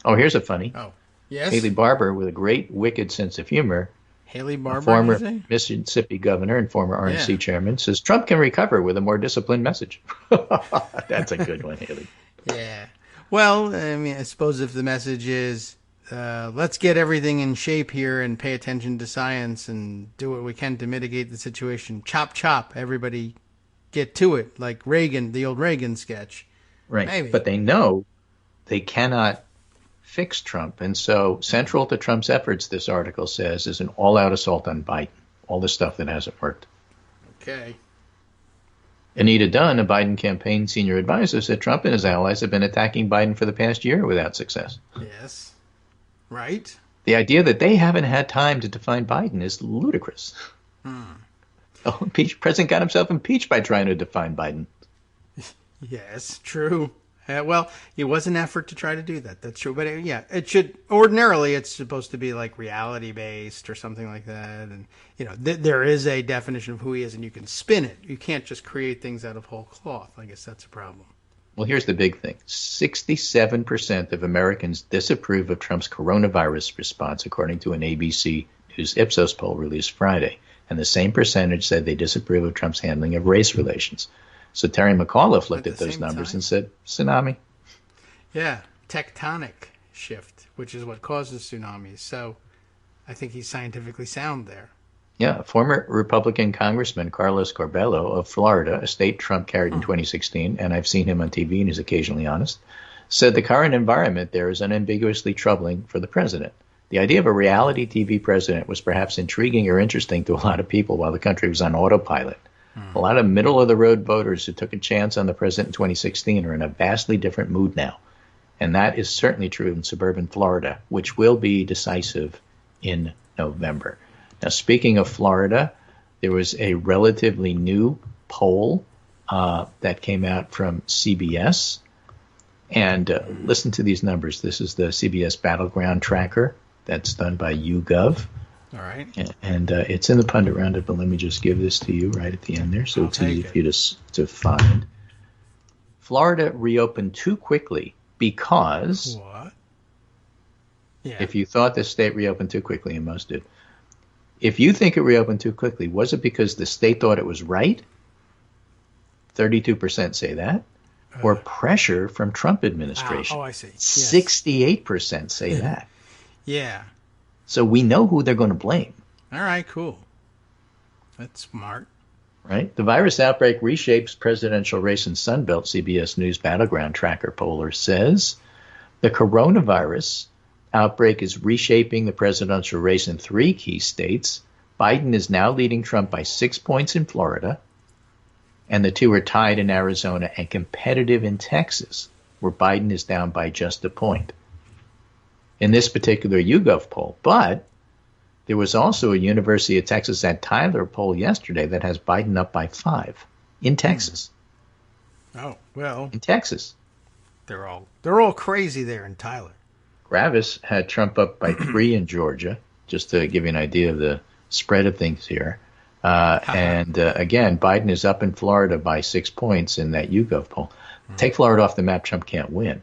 here's a funny. Oh, yes. Haley Barbour, with a great wicked sense of humor, Haley Barbour, former Mississippi governor and former RNC chairman, says Trump can recover with a more disciplined message. That's a good one, Haley. Yeah. Well, I mean, I suppose if the message is, let's get everything in shape here and pay attention to science and do what we can to mitigate the situation. Chop, chop. Everybody get to it. Like Reagan, the old Reagan sketch. Right. Maybe. But they know they cannot fix Trump. And so central to Trump's efforts, this article says, is an all-out assault on Biden. All the stuff that hasn't worked. Okay. Anita Dunn, a Biden campaign senior advisor, said Trump and his allies have been attacking Biden for the past year without success. Yes. Right. The idea that they haven't had time to define Biden is ludicrous. Oh, President got himself impeached by trying to define Biden. Yes, true. Well, it was an effort to try to do that. That's true. But it should, ordinarily, it's supposed to be like reality based or something like that. And, there is a definition of who he is and you can spin it. You can't just create things out of whole cloth. I guess that's a problem. Well, here's the big thing. 67% of Americans disapprove of Trump's coronavirus response, according to an ABC News Ipsos poll released Friday. and the same percentage said they disapprove of Trump's handling of race relations. So Terry McAuliffe looked at those numbers and said, tsunami. Yeah, tectonic shift, which is what causes tsunamis. So I think he's scientifically sound there. Yeah, former Republican Congressman Carlos Corbello of Florida, a state Trump carried in 2016, and I've seen him on TV and he's occasionally honest, said the current environment there is unambiguously troubling for the president. The idea of a reality TV president was perhaps intriguing or interesting to a lot of people while the country was on autopilot. A lot of middle-of-the-road voters who took a chance on the president in 2016 are in a vastly different mood now. And that is certainly true in suburban Florida, which will be decisive in November. Now, speaking of Florida, there was a relatively new poll that came out from CBS. And listen to these numbers. This is the CBS Battleground Tracker that's done by YouGov. All right. And it's in the Pundit Roundup, but let me just give this to you right at the end there so it's easy for you to find. Florida reopened too quickly because... What? Yeah. If you thought the state reopened too quickly, and most did. If you think it reopened too quickly, was it because the state thought it was right? 32% say that. Or pressure from Trump administration. Oh, I see. Yes. 68% say that. Yeah. So we know who they're going to blame. All right, cool. That's smart. Right? The virus outbreak reshapes presidential race in Sunbelt, CBS News Battleground Tracker poller says. The coronavirus outbreak is reshaping the presidential race in 3 key states. Biden is now leading Trump by 6 points in Florida, and the two are tied in Arizona and competitive in Texas, where Biden is down by just a point. In this particular YouGov poll, but there was also a University of Texas at Tyler poll yesterday that has Biden up by 5 in Texas. Oh, well. In Texas. They're all crazy there in Tyler. Gravis had Trump up by 3 in Georgia, just to give you an idea of the spread of things here. And again, Biden is up in Florida by 6 points in that YouGov poll. Take Florida off the map, Trump can't win.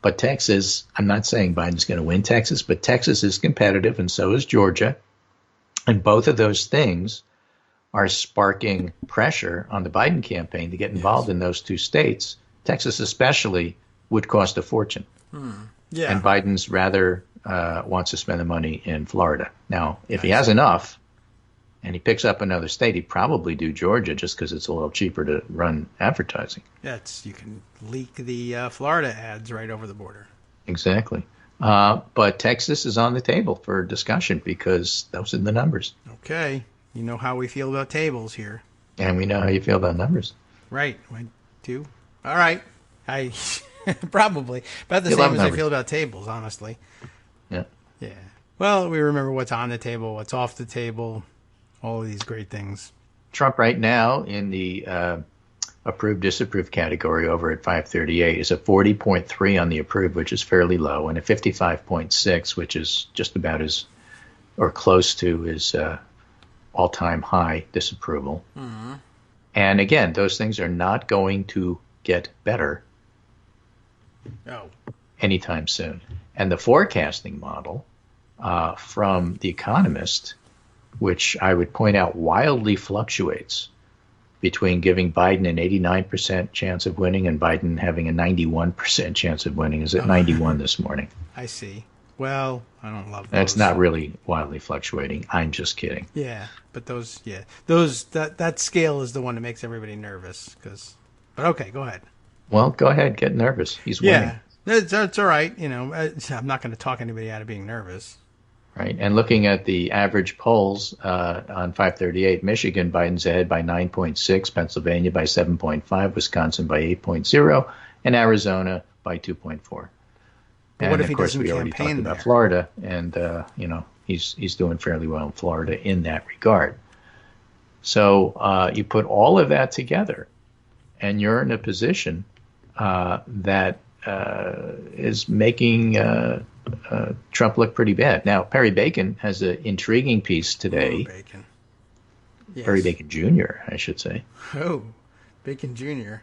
But Texas, I'm not saying Biden's going to win Texas, but Texas is competitive, and so is Georgia. And both of those things are sparking pressure on the Biden campaign to get involved in those 2 states. Texas especially would cost a fortune. Yeah. And Biden's rather wants to spend the money in Florida. Now, if he has enough and he picks up another state, he'd probably do Georgia just because it's a little cheaper to run advertising. You can leak the Florida ads right over the border. Exactly. But Texas is on the table for discussion because those are the numbers. Okay. You know how we feel about tables here. And we know how you feel about numbers. Right. 1, 2. All right. I probably about the same as I feel about tables, honestly. Yeah. Yeah. Well, we remember what's on the table, what's off the table, all of these great things. Trump right now in the approved disapprove category over at 538 is a 40.3 on the approved, which is fairly low, and a 55.6, which is just about as or close to his all-time high disapproval. Mm-hmm. And again, those things are not going to get better anytime soon. And the forecasting model from The Economist, which I would point out wildly fluctuates between giving Biden an 89% chance of winning and Biden having a 91% chance of winning, is at 91 this morning. I see. Well, I don't love those. That's not really wildly fluctuating. I'm just kidding. Yeah, but that scale is the one that makes everybody nervous. But okay, go ahead. Well, go ahead, get nervous. He's winning. Yeah, that's all right. I'm not going to talk anybody out of being nervous. Right, and looking at the average polls on 538, Michigan, Biden's ahead by 9.6, Pennsylvania by 7.5, Wisconsin by 8.0, and Arizona by 2.4. And what if he of course, doesn't we already campaign talked there? about Florida, and he's doing fairly well in Florida in that regard. So you put all of that together, and you're in a position that is making Trump look pretty bad. Now, Perry Bacon has an intriguing piece today. Bacon. Yes. Perry Bacon Jr., I should say. Oh, Bacon Jr.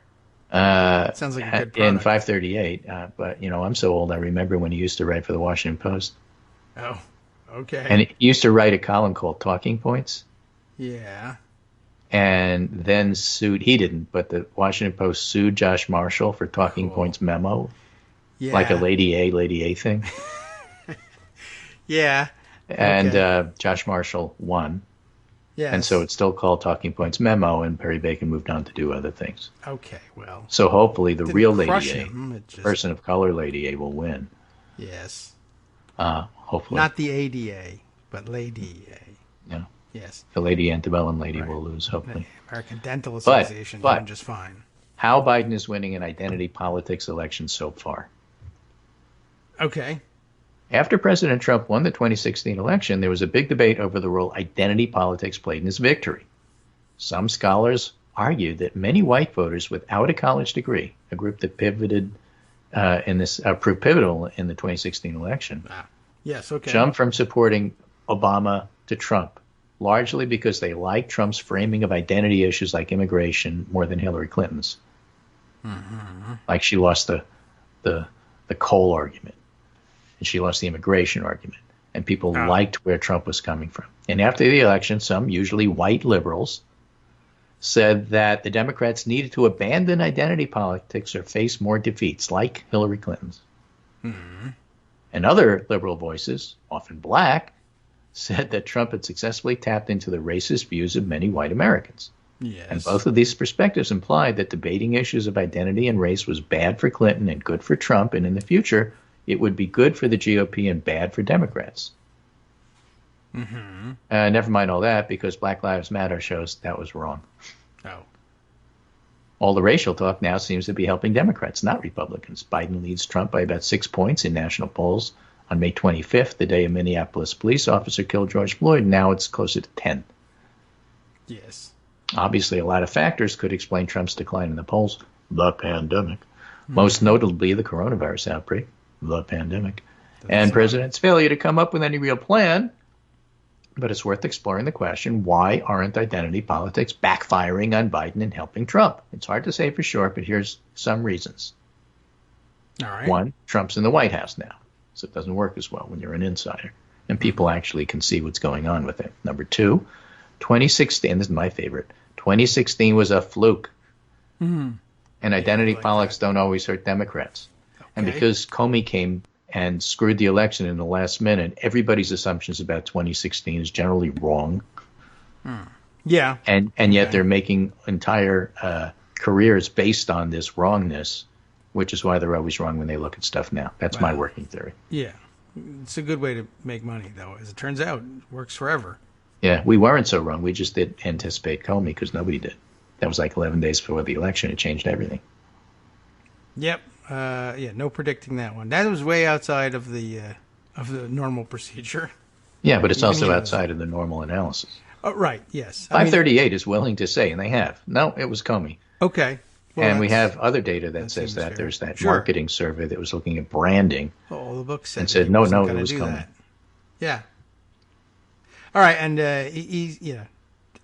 Sounds like a good product. In 538, but I'm so old. I remember when he used to write for the Washington Post. Oh, okay. And he used to write a column called Talking Points. Yeah. And then sued, he didn't, but the Washington Post sued Josh Marshall for Talking Points memo, Yeah. like a Lady A thing. Yeah. And Okay. Josh Marshall won. Yes. And so it's still called Talking Points memo, and Perry Bacon moved on to do other things. Okay, well. So hopefully the Didn't real Lady crush A, him, it just- person of color Lady A, will win. Yes. Hopefully. Not the ADA, but Lady A. Yeah. Yes. The Lady Antebellum lady Right. will lose, hopefully. American Dental Association doing just fine. How Biden is winning an identity politics election so far. Okay. After President Trump won the 2016 election, there was a big debate over the role identity politics played in his victory. Some scholars argued that many white voters without a college degree, a group that pivoted proved pivotal in the 2016 election, Yes, okay. jumped from supporting Obama to Trump, largely because they liked Trump's framing of identity issues like immigration more than Hillary Clinton's. Mm-hmm. Like she lost the coal argument, and she lost the immigration argument, and people liked where Trump was coming from. And after the election, some, usually white liberals, said that the Democrats needed to abandon identity politics or face more defeats, like Hillary Clinton's. Mm-hmm. And other liberal voices, often black, said that Trump had successfully tapped into the racist views of many white Americans. Yes. And both of these perspectives implied that debating issues of identity and race was bad for Clinton and good for Trump, and in the future, it would be good for the GOP and bad for Democrats. Mm-hmm. Never mind all that, because Black Lives Matter shows that was wrong. Oh. All the racial talk now seems to be helping Democrats, not Republicans. Biden leads Trump by about 6 points in national polls on May 25th, the day a Minneapolis police officer killed George Floyd. Now it's closer to 10. Yes. Obviously, a lot of factors could explain Trump's decline in the polls. The pandemic. Most notably, the coronavirus outbreak. The pandemic. And President's failure to come up with any real plan. But it's worth exploring the question, why aren't identity politics backfiring on Biden and helping Trump? It's hard to say for sure, but here's some reasons. All right. One, Trump's in the White House now, so it doesn't work as well when you're an insider. And people actually can see what's going on with it. Number two, 2016, this is my favorite, 2016 was a fluke. Mm-hmm. And identity politics don't always hurt Democrats. Okay. And because Comey came and screwed the election in the last minute, everybody's assumptions about 2016 is generally wrong. Yeah. And yet they're making entire careers based on this wrongness, which is why they're always wrong when they look at stuff now. That's my working theory. Yeah. It's a good way to make money, though. As it turns out, it works forever. Yeah, we weren't so wrong. We just did anticipate Comey because nobody did. That was like 11 days before the election. It changed everything. Yep. No predicting that one. That was way outside of the normal procedure. Yeah, but it's also outside of the normal analysis. Oh, right, yes. 538 is willing to say, and they have, no, it was Comey. Okay. Well, and we have other data that says that. Fair. There's that marketing survey that was looking at branding. Oh, the book said and said, no, it was Comey. That. Yeah. All right, and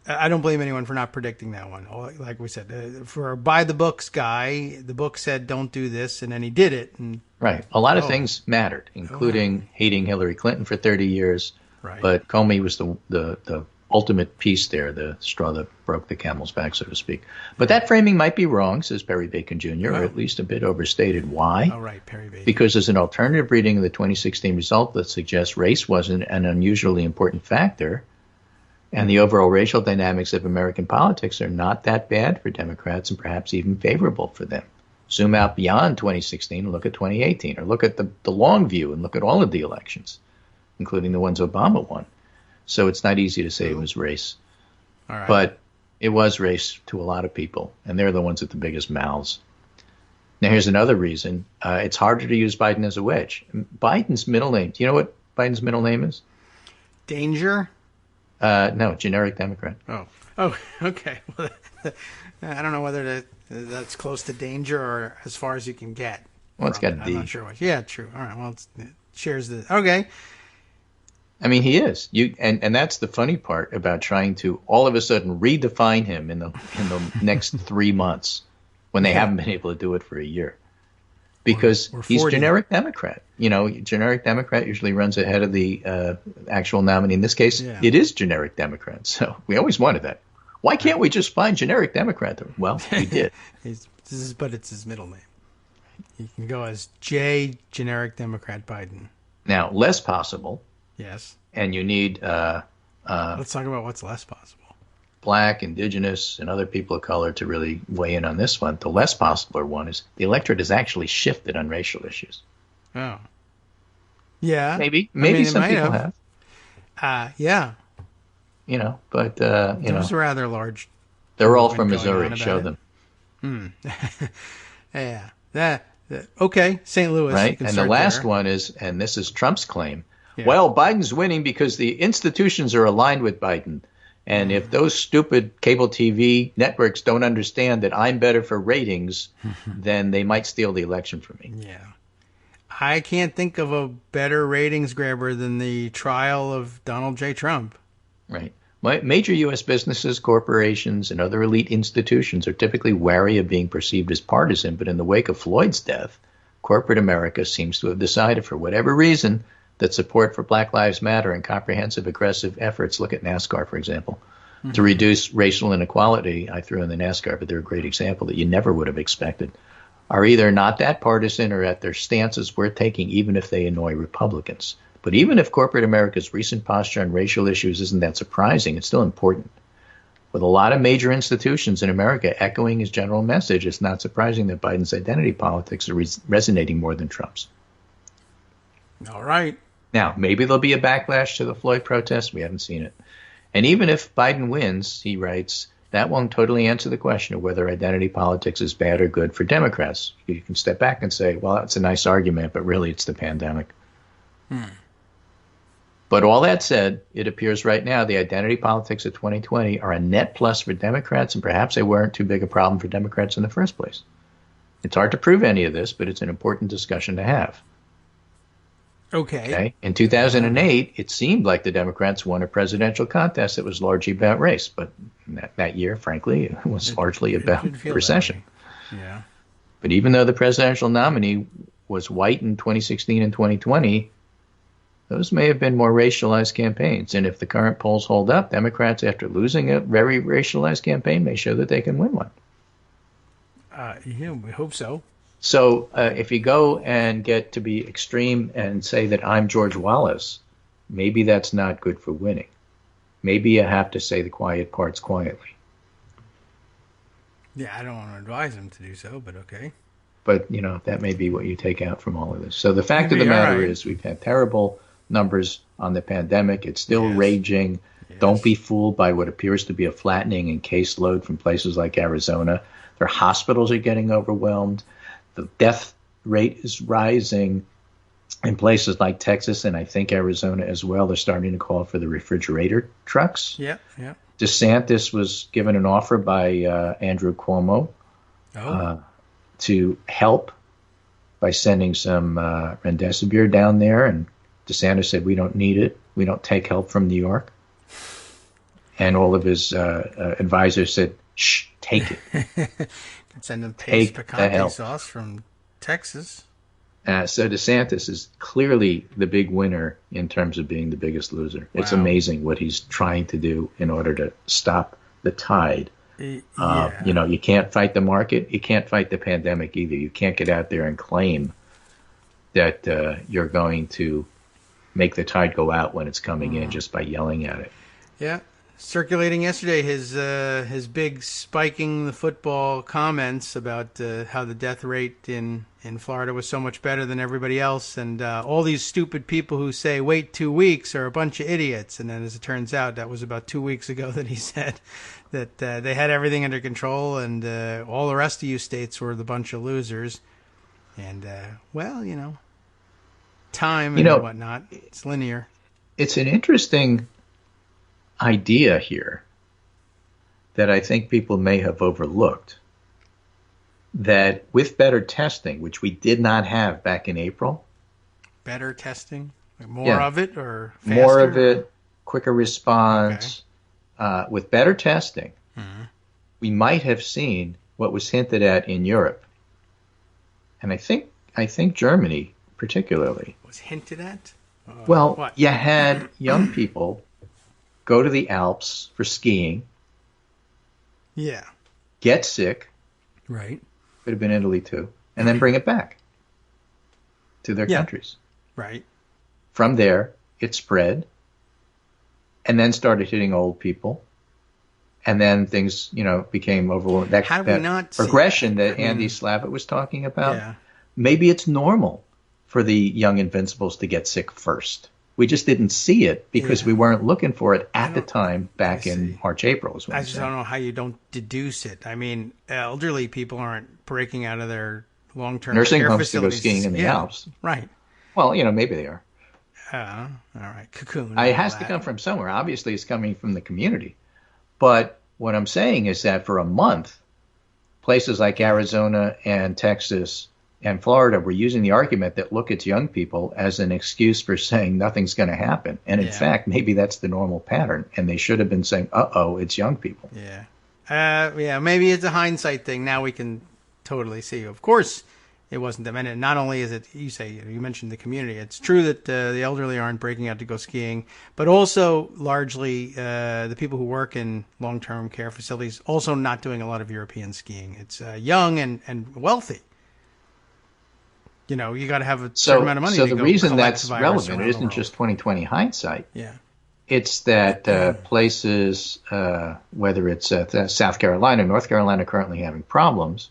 I don't blame anyone for not predicting that one. Like we said, for a by-the-books guy, the book said don't do this, and then he did it. And, right. A lot of things mattered, including hating Hillary Clinton for 30 years. Right. But Comey was the ultimate piece there, the straw that broke the camel's back, so to speak. But that framing might be wrong, says Perry Bacon Jr., or at least a bit overstated. Why? Oh, right, Perry Bacon. Because there's an alternative reading of the 2016 result that suggests race wasn't an unusually important factor, and the overall racial dynamics of American politics are not that bad for Democrats and perhaps even favorable for them. Zoom out beyond 2016 and look at 2018, or look at the long view and look at all of the elections, including the ones Obama won. So it's not easy to say it was race. All right. But it was race to a lot of people, and they're the ones with the biggest mouths. Now, here's another reason. It's harder to use Biden as a wedge. Biden's middle name, do you know what Biden's middle name is? Danger? No, generic Democrat. Oh, okay. Well, I don't know whether that's close to danger or as far as you can get. Well, it's got a D. I'm not sure what. Yeah, true. All right. Well, it shares the. Okay. I mean, he is. And that's the funny part about trying to all of a sudden redefine him in the next 3 months when they haven't been able to do it for a year. because or he's 40. generic Democrat. Generic Democrat usually runs ahead of the actual nominee. In this case, it is generic Democrat. So we always wanted that. Why can't we just find generic Democrat? Well, we did. But it's his middle name. He can go as J. Generic Democrat Biden. Now, less possible. Yes. And you need let's talk about what's less possible. Black, indigenous, and other people of color to really weigh in on this one. The less possible one is the electorate has actually shifted on racial issues. Oh. Yeah. Maybe some people have. Yeah. But Those are rather large. They're all from Missouri. Show them. Yeah. Okay. St. Louis. Right. And the last there. one is, and this is Trump's claim. Yeah. Well, Biden's winning because the institutions are aligned with Biden. And if those stupid cable TV networks don't understand that I'm better for ratings, then they might steal the election from me. Yeah. I can't think of a better ratings grabber than the trial of Donald J. Trump. Right. Major U.S. businesses, corporations, and other elite institutions are typically wary of being perceived as partisan, but in the wake of Floyd's death, corporate America seems to have decided, for whatever reason, that support for Black Lives Matter and comprehensive, aggressive efforts, look at NASCAR, for example, to reduce racial inequality. I threw in the NASCAR, but they're a great example that you never would have expected, are either not that partisan or at their stances worth taking, even if they annoy Republicans. But even if corporate America's recent posture on racial issues isn't that surprising, it's still important. With a lot of major institutions in America echoing his general message, it's not surprising that Biden's identity politics are resonating more than Trump's. All right. Now, maybe there'll be a backlash to the Floyd protests. We haven't seen it. And even if Biden wins, he writes, that won't totally answer the question of whether identity politics is bad or good for Democrats. You can step back and say, well, that's a nice argument, but really it's the pandemic. But all that said, it appears right now the identity politics of 2020 are a net plus for Democrats, and perhaps they weren't too big a problem for Democrats in the first place. It's hard to prove any of this, but it's an important discussion to have. Okay. In 2008, it seemed like the Democrats won a presidential contest that was largely about race, but that year, frankly, it was largely about recession. Yeah. But even though the presidential nominee was white in 2016 and 2020, those may have been more racialized campaigns. And if the current polls hold up, Democrats, after losing a very racialized campaign, may show that they can win one. Yeah, we hope so. So if you go and get to be extreme and say that I'm George Wallace, maybe that's not good for winning. Maybe you have to say the quiet parts quietly. Yeah, I don't want to advise him to do so, but okay. But, that may be what you take out from all of this. So the fact of the matter is we've had terrible numbers on the pandemic. It's still raging. Yes. Don't be fooled by what appears to be a flattening in caseload from places like Arizona. Their hospitals are getting overwhelmed. The death rate is rising in places like Texas and I think Arizona as well. They're starting to call for the refrigerator trucks. Yeah. DeSantis was given an offer by Andrew Cuomo to help by sending some remdesivir down there. And DeSantis said, we don't need it. We don't take help from New York. And all of his advisors said, shh, take it. Send them paste picante sauce from Texas. So DeSantis is clearly the big winner in terms of being the biggest loser. Wow. It's amazing what he's trying to do in order to stop the tide. You can't fight the market. You can't fight the pandemic either. You can't get out there and claim that you're going to make the tide go out when it's coming in just by yelling at it. Yeah. Circulating yesterday, his big spiking the football comments about how the death rate in Florida was so much better than everybody else, and all these stupid people who say wait 2 weeks are a bunch of idiots. And then, as it turns out, that was about 2 weeks ago that he said that they had everything under control, and all the rest of you states were the bunch of losers. And time and whatnot, it's linear. It's an interesting idea here that I think people may have overlooked, that with better testing, which we did not have back in April. Better testing? Like more of it or faster? More of it, quicker response. Okay. With better testing, we might have seen what was hinted at in Europe. And I think I think Germany particularly. Was hinted at? Well, What? you had young people go to the Alps for skiing, Yeah. get sick, Right. could have been Italy too, and then bring it back to their countries. Right. From there, it spread and then started hitting old people. And then things, became overwhelming. That progression that Andy Slavitt was talking about, maybe it's normal for the young invincibles to get sick first. We just didn't see it because we weren't looking for it at the time back in March, April. I just don't know how you don't deduce it. I mean, elderly people aren't breaking out of their long-term nursing care homes facilities. to go skiing in the Alps. Right. Well, maybe they are. All right. Cocoon. It has to come from somewhere. Obviously, it's coming from the community. But what I'm saying is that for a month, places like Arizona and Texas and Florida were using the argument that, look, it's young people as an excuse for saying nothing's going to happen. And in fact, maybe that's the normal pattern. And they should have been saying, it's young people. Yeah. Maybe it's a hindsight thing. Now we can totally see. Of course, it wasn't them. And not only is it, you mentioned the community. It's true that the elderly aren't breaking out to go skiing, but also largely the people who work in long-term care facilities also not doing a lot of European skiing. It's young and wealthy. You got to have a certain amount of money. So to the go reason that's relevant, it isn't world. just 2020 hindsight. Yeah. It's that places, whether it's South Carolina, North Carolina currently having problems,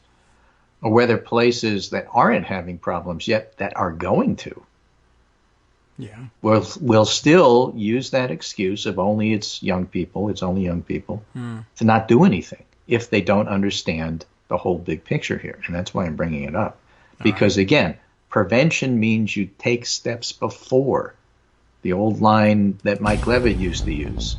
or whether places that aren't having problems yet that are going to, will still use that excuse of it's only young people, to not do anything if they don't understand the whole big picture here. And that's why I'm bringing it up. Because again, prevention means you take steps before. The old line that Mike Levitt used to use,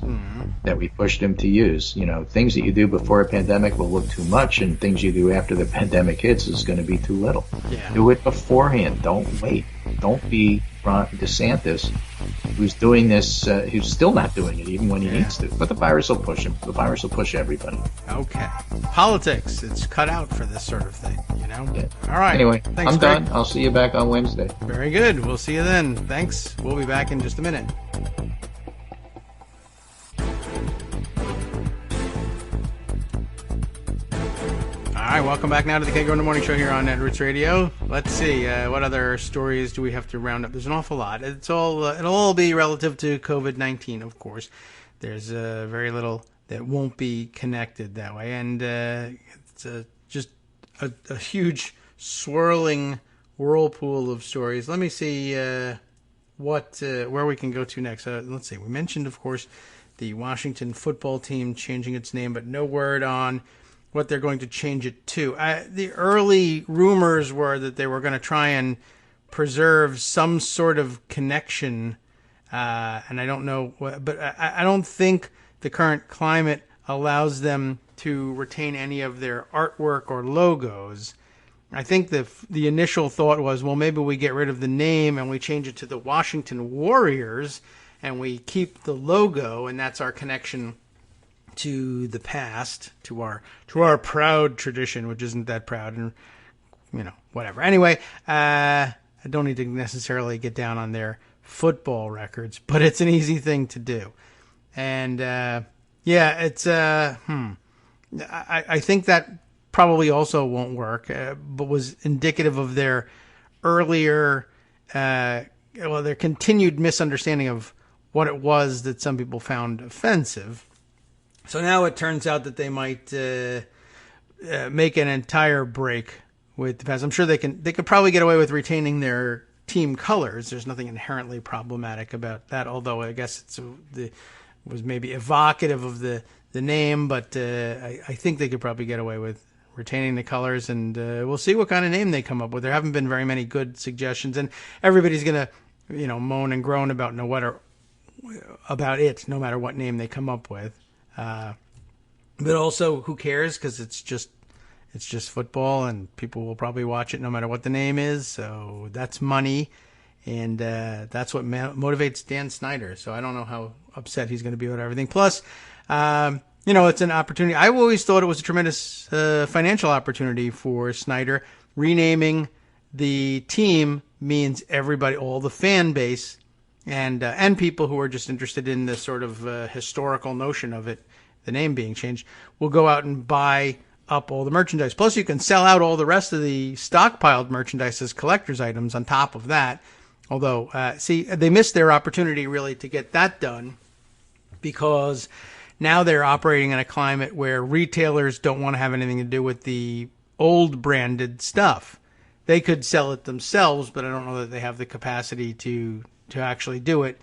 that we pushed him to use, things that you do before a pandemic will look too much, and things you do after the pandemic hits is going to be too little. Do it beforehand. Don't wait. Don't be Ron DeSantis, who's doing this, who's still not doing it even when he needs to. But the virus will push him. The virus will push everybody. Okay. Politics, it's cut out for this sort of thing, Yeah. All right. Anyway, thanks, I'm Greg. done. I'll see you back on Wednesday. Very good. We'll see you then. Thanks. We'll be back in just a minute. All right, welcome back now to the Kagro in the Morning Show here on Roots Radio. Let's see, what other stories do we have to round up? There's an awful lot. It'll all be relative to COVID-19, of course. There's very little that won't be connected that way, and it's just a huge swirling whirlpool of stories. Let me see where we can go to next. Let's see. We mentioned, of course, the Washington football team changing its name, but no word on what they're going to change it to. The early rumors were that they were going to try and preserve some sort of connection, and I don't know, but I don't think the current climate allows them to retain any of their artwork or logos. I think the initial thought was, well, maybe we get rid of the name and we change it to the Washington Warriors, and we keep the logo, and that's our connection to the past, to our proud tradition, which isn't that proud, and whatever. Anyway, I don't need to necessarily get down on their football records, but it's an easy thing to do. And it's I think that probably also won't work, but was indicative of their earlier, their continued misunderstanding of what it was that some people found offensive. So now it turns out that they might make an entire break with the past. I'm sure they could probably get away with retaining their team colors. There's nothing inherently problematic about that, although I guess it was maybe evocative of the name, but I think they could probably get away with retaining the colors, and we'll see what kind of name they come up with. There haven't been very many good suggestions, and everybody's going to moan and groan about no matter what name they come up with. But also, who cares? Because it's just football, and people will probably watch it no matter what the name is. So that's money, and that's what motivates Dan Snyder. So I don't know how upset he's going to be with everything. Plus, it's an opportunity. I always thought it was a tremendous financial opportunity for Snyder, renaming the team means everybody, all the fan base, and people who are just interested in the sort of historical notion of it, the name being changed, will go out and buy up all the merchandise. Plus, you can sell out all the rest of the stockpiled merchandise as collector's items on top of that. Although, they missed their opportunity really to get that done, because now they're operating in a climate where retailers don't want to have anything to do with the old branded stuff. They could sell it themselves, but I don't know that they have the capacity to actually do it,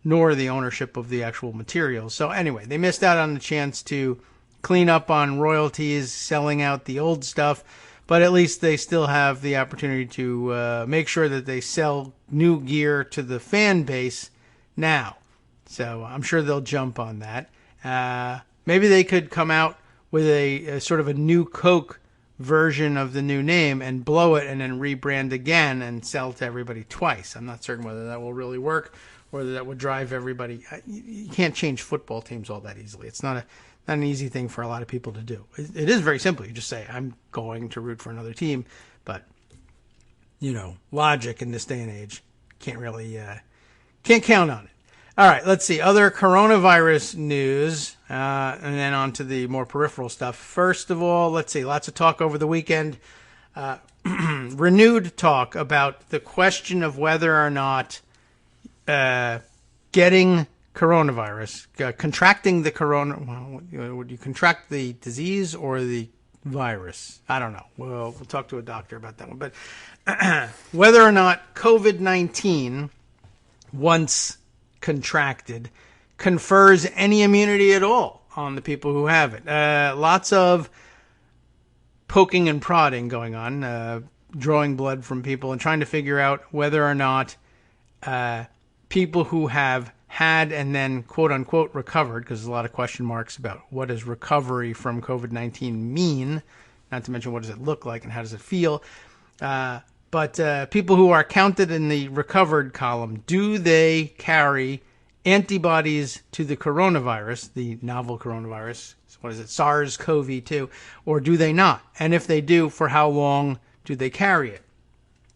nor the ownership of the actual materials. So anyway, they missed out on the chance to clean up on royalties, selling out the old stuff, but at least they still have the opportunity to make sure that they sell new gear to the fan base now. So I'm sure they'll jump on that. Maybe they could come out with a sort of a new Coke version of the new name and blow it and then rebrand again and sell to everybody twice. I'm not certain whether that will really work, or whether that would drive everybody. You can't change football teams all that easily. It's not an easy thing for a lot of people to do. It is very simple. You just say, I'm going to root for another team, but logic in this day and age can't count on it. All right, let's see. Other coronavirus news, and then on to the more peripheral stuff. First of all, let's see. Lots of talk over the weekend. Renewed talk about the question of whether or not getting coronavirus, contracting the would you contract the disease or the virus? I don't know. We'll talk to a doctor about that one. But whether or not COVID-19, once contracted, confers any immunity at all on the people who have it. Lots of poking and prodding going on, drawing blood from people and trying to figure out whether or not people who have had and then quote unquote recovered, because there's a lot of question marks about what does recovery from COVID-19 mean, not to mention what does it look like and how does it feel. But people who are counted in the recovered column, do they carry antibodies to the coronavirus, the novel coronavirus, what is it, SARS-CoV-2, or do they not? And if they do, for how long do they carry it?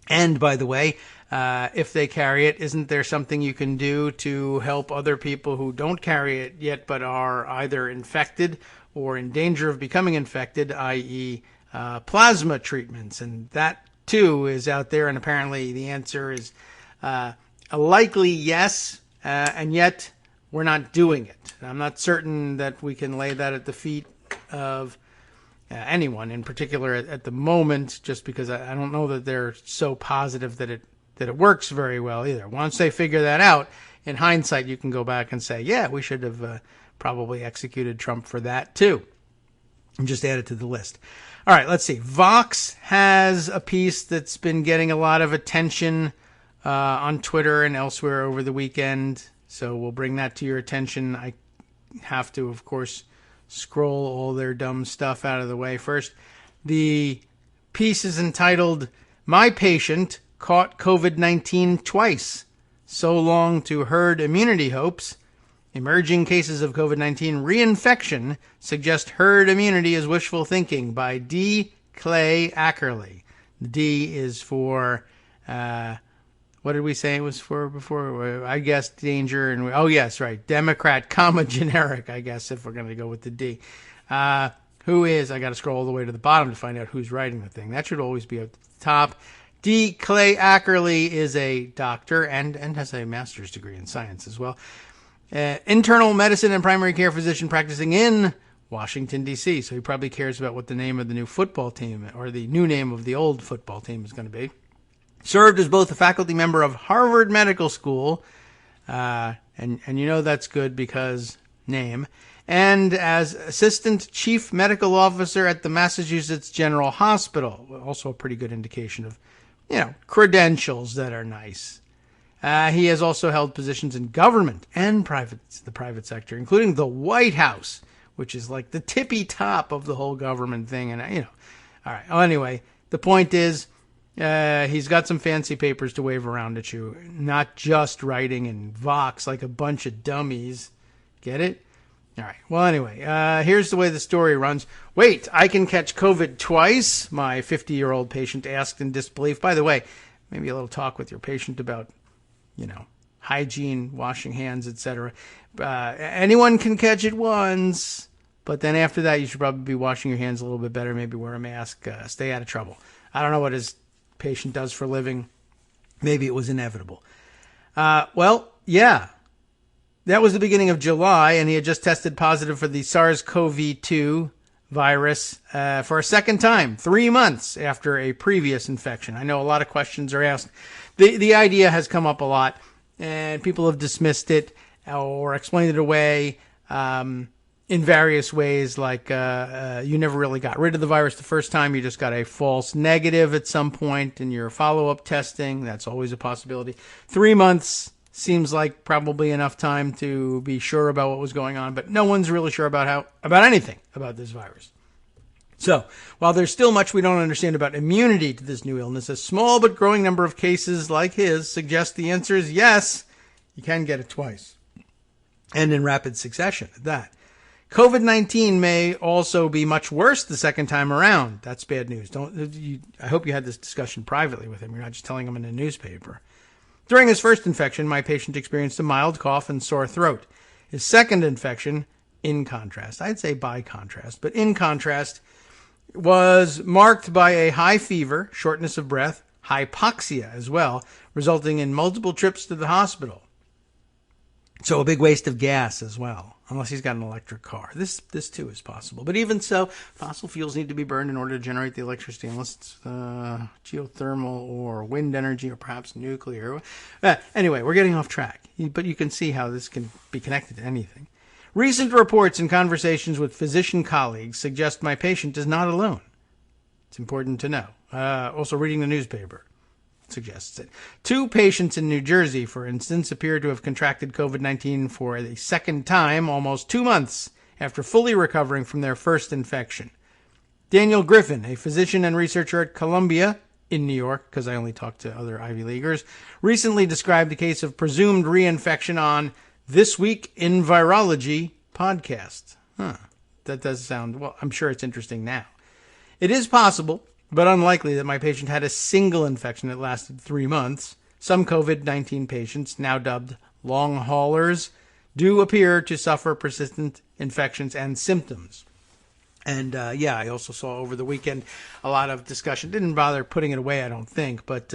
And by the way, if they carry it, isn't there something you can do to help other people who don't carry it yet but are either infected or in danger of becoming infected, i.e. Plasma treatments? And that too is out there, and apparently the answer is a likely yes, and yet we're not doing it. I'm not certain that we can lay that at the feet of anyone in particular at the moment, just because I don't know that they're so positive that it works very well either. Once they figure that out, in hindsight, you can go back and say, yeah, we should have probably executed Trump for that too, and just add it to the list. All right, let's see. Vox has a piece that's been getting a lot of attention on Twitter and elsewhere over the weekend, so we'll bring that to your attention. I have to, of course, scroll all their dumb stuff out of the way first. The piece is entitled, "My Patient Caught COVID-19 Twice. So Long to Herd Immunity Hopes. Emerging cases of COVID-19 reinfection suggest herd immunity is wishful thinking," by D. Clay Ackerley. The D is for, what did we say it was for before? I guess danger. And oh, yes, right. Democrat, generic, I guess, if we're going to go with the D. Who is, I got to scroll all the way to the bottom to find out who's writing the thing. That should always be at the top. D. Clay Ackerley is a doctor and has a master's degree in science as well. Internal medicine and primary care physician practicing in Washington, D.C. So he probably cares about what the name of the new football team or the new name of the old football team is going to be. Served as both a faculty member of Harvard Medical School, and you know that's good because name, and as assistant chief medical officer at the Massachusetts General Hospital. Also a pretty good indication of, credentials that are nice. He has also held positions in government and the private sector, including the White House, which is like the tippy top of the whole government thing. And, all right. Well, anyway, the point is, he's got some fancy papers to wave around at you, not just writing in Vox like a bunch of dummies. Get it? All right. Well, anyway, here's the way the story runs. Wait, I can catch COVID twice? My 50-year-old patient asked in disbelief. By the way, maybe a little talk with your patient about, hygiene, washing hands, etc. Anyone can catch it once, but then after that, you should probably be washing your hands a little bit better, maybe wear a mask, stay out of trouble. I don't know what his patient does for a living. Maybe it was inevitable. Well, yeah. That was the beginning of July, and he had just tested positive for the SARS-CoV-2 virus for a second time, 3 months after a previous infection. I know a lot of questions are asked. The idea has come up a lot, and people have dismissed it or explained it away in various ways, like you never really got rid of the virus the first time. You just got a false negative at some point in your follow-up testing. That's always a possibility. 3 months seems like probably enough time to be sure about what was going on, but no one's really sure about anything about this virus. So, while there's still much we don't understand about immunity to this new illness, a small but growing number of cases like his suggest the answer is yes, you can get it twice. And in rapid succession at that. COVID-19 may also be much worse the second time around. That's bad news. I hope you had this discussion privately with him. You're not just telling him in a newspaper. During his first infection, my patient experienced a mild cough and sore throat. His second infection, in contrast, I'd say by contrast, but in contrast, was marked by a high fever, shortness of breath, hypoxia as well, resulting in multiple trips to the hospital. So a big waste of gas as well, unless he's got an electric car. This too is possible. But even so, fossil fuels need to be burned in order to generate the electricity, unless it's geothermal or wind energy or perhaps nuclear. Anyway, we're getting off track. But you can see how this can be connected to anything. Recent reports and conversations with physician colleagues suggest my patient is not alone. It's important to know. Also, reading the newspaper suggests it. 2 patients in New Jersey, for instance, appear to have contracted COVID-19 for the second time almost 2 months after fully recovering from their first infection. Daniel Griffin, a physician and researcher at Columbia in New York, because I only talk to other Ivy Leaguers, recently described a case of presumed reinfection on This Week in Virology podcast. That does sound, well, I'm sure it's interesting now. It is possible, but unlikely, that my patient had a single infection that lasted 3 months. Some COVID-19 patients, now dubbed long haulers, do appear to suffer persistent infections and symptoms. And I also saw over the weekend a lot of discussion. Didn't bother putting it away, I don't think, but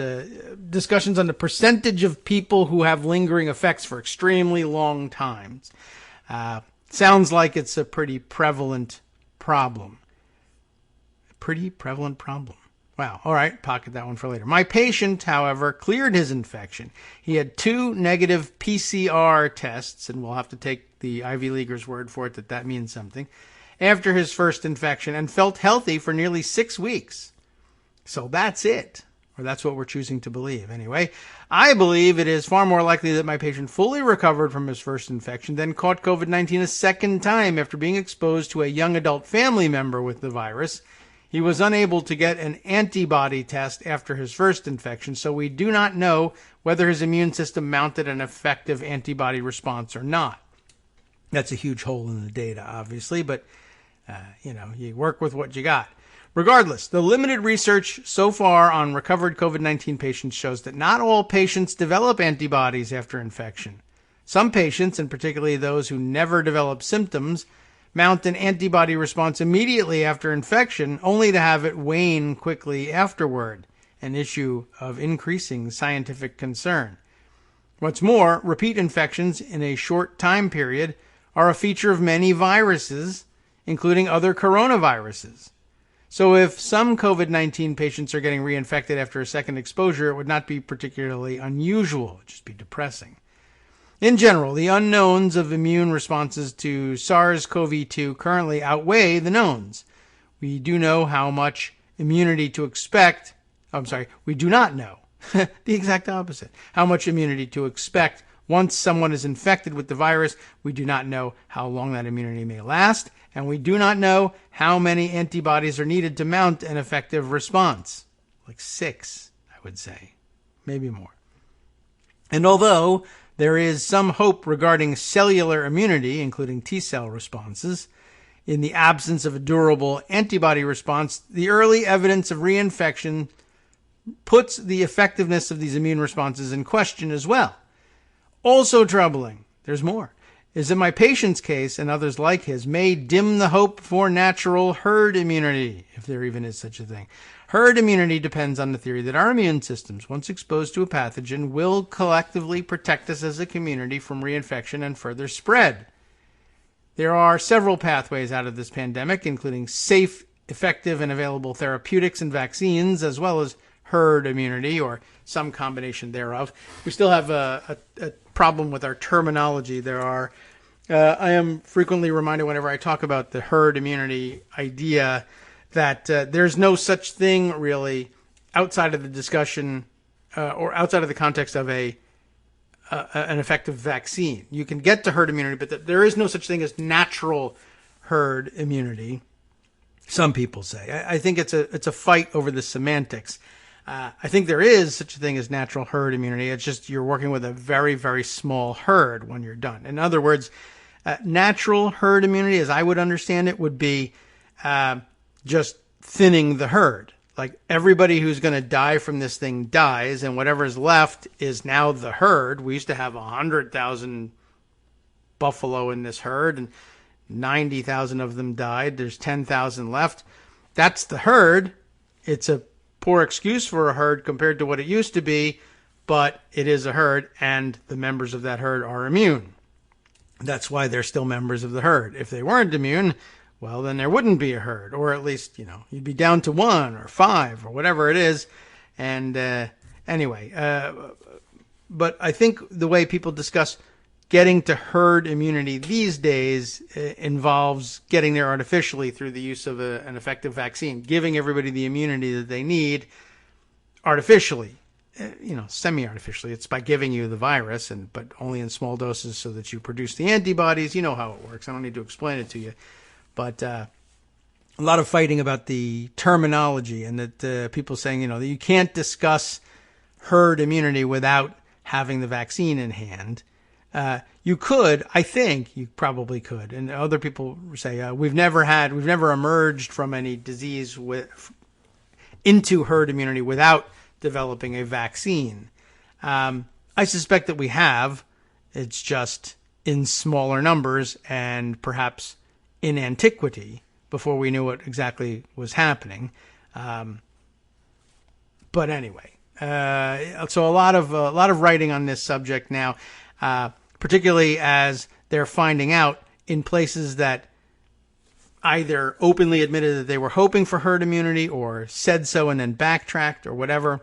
discussions on the percentage of people who have lingering effects for extremely long times. Sounds like it's a pretty prevalent problem. Wow. All right. Pocket that one for later. My patient, however, cleared his infection. He had 2 negative PCR tests, and we'll have to take the Ivy Leaguer's word for it that means something, after his first infection, and felt healthy for nearly 6 weeks. So that's it. Or that's what we're choosing to believe. Anyway, I believe it is far more likely that my patient fully recovered from his first infection, then caught COVID-19 a second time after being exposed to a young adult family member with the virus. He was unable to get an antibody test after his first infection, so we do not know whether his immune system mounted an effective antibody response or not. That's a huge hole in the data, obviously, but, you work with what you got. Regardless, the limited research so far on recovered COVID-19 patients shows that not all patients develop antibodies after infection. Some patients, and particularly those who never develop symptoms, mount an antibody response immediately after infection, only to have it wane quickly afterward, an issue of increasing scientific concern. What's more, repeat infections in a short time period are a feature of many viruses, including other coronaviruses. So if some COVID-19 patients are getting reinfected after a second exposure, it would not be particularly unusual. It would just be depressing. In general, the unknowns of immune responses to SARS-CoV-2 currently outweigh the knowns. We do know how much immunity to expect. We do not know. The exact opposite. How much immunity to expect once someone is infected with the virus. We do not know how long that immunity may last, and we do not know how many antibodies are needed to mount an effective response. Like 6, I would say. Maybe more. And although there is some hope regarding cellular immunity, including T-cell responses. In the absence of a durable antibody response, the early evidence of reinfection puts the effectiveness of these immune responses in question as well. Also troubling, there's more, is that my patient's case and others like his may dim the hope for natural herd immunity, if there even is such a thing. Herd immunity depends on the theory that our immune systems, once exposed to a pathogen, will collectively protect us as a community from reinfection and further spread. There are several pathways out of this pandemic, including safe, effective, and available therapeutics and vaccines, as well as herd immunity, or some combination thereof. We still have a problem with our terminology. I am frequently reminded whenever I talk about the herd immunity idea that there's no such thing really outside of the discussion or outside of the context of an effective vaccine. You can get to herd immunity, but there is no such thing as natural herd immunity. Some people say. I think it's a fight over the semantics. I think there is such a thing as natural herd immunity. It's just you're working with a very, very small herd when you're done. In other words, natural herd immunity, as I would understand it, would be just thinning the herd. Like everybody who's going to die from this thing dies, and whatever's left is now the herd. We used to have 100,000 buffalo in this herd, and 90,000 of them died. There's 10,000 left. That's the herd. It's a poor excuse for a herd compared to what it used to be, but it is a herd, and the members of that herd are immune. That's why they're still members of the herd. If they weren't immune, well, then there wouldn't be a herd, or at least, you'd be down to 1 or 5 or whatever it is. And anyway, but I think the way people discuss getting to herd immunity these days involves getting there artificially through the use of an effective vaccine, giving everybody the immunity that they need artificially, semi-artificially. It's by giving you the virus, but only in small doses so that you produce the antibodies. You know how it works. I don't need to explain it to you. But a lot of fighting about the terminology, and that people saying, that you can't discuss herd immunity without having the vaccine in hand. You could, I think you probably could. And other people say, we've never emerged from any disease into herd immunity without developing a vaccine. I suspect that we have. It's just in smaller numbers and perhaps in antiquity before we knew what exactly was happening. But anyway, so a lot of writing on this subject now, particularly as they're finding out in places that either openly admitted that they were hoping for herd immunity or said so and then backtracked or whatever,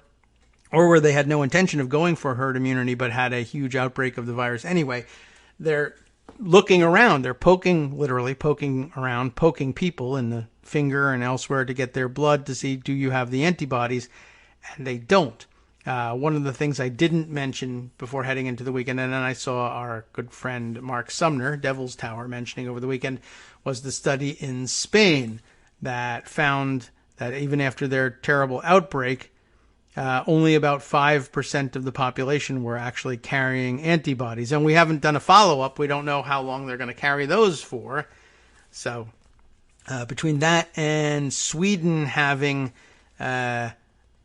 or where they had no intention of going for herd immunity but had a huge outbreak of the virus anyway. They're looking around. They're literally poking around, poking people in the finger and elsewhere to get their blood to see, do you have the antibodies? And they don't. One of the things I didn't mention before heading into the weekend, and then I saw our good friend Mark Sumner, Devil's Tower, mentioning over the weekend, was the study in Spain that found that even after their terrible outbreak, only about 5% of the population were actually carrying antibodies. And we haven't done a follow-up. We don't know how long they're going to carry those for. So between that and Sweden having, I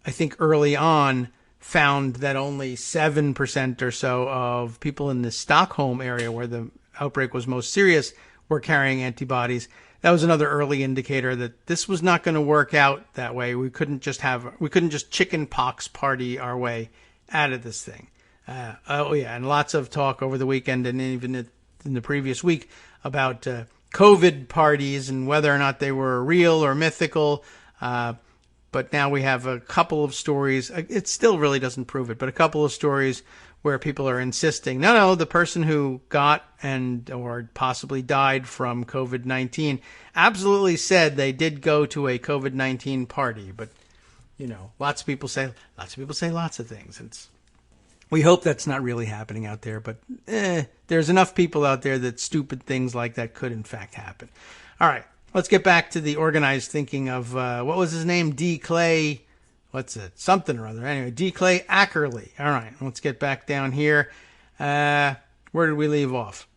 think early on, found that only 7% or so of people in the Stockholm area where the outbreak was most serious were carrying antibodies. That was another early indicator that this was not going to work out that way. We couldn't just chicken pox party our way out of this thing. And lots of talk over the weekend and even in the previous week about COVID parties and whether or not they were real or mythical. But now we have a couple of stories. It still really doesn't prove it, but a couple of stories where people are insisting, no, the person who got or possibly died from COVID-19 absolutely said they did go to a COVID-19 party. But, lots of people say lots of things. We hope that's not really happening out there, but there's enough people out there that stupid things like that could in fact happen. All right, let's get back to the organized thinking of, what was his name? D. Clay. What's it? Something or other. Anyway, D. Clay Ackerley. All right, let's get back down here. Where did we leave off?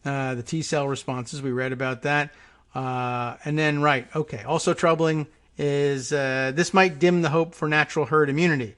The T-cell responses, we read about that. And then, also troubling is this might dim the hope for natural herd immunity.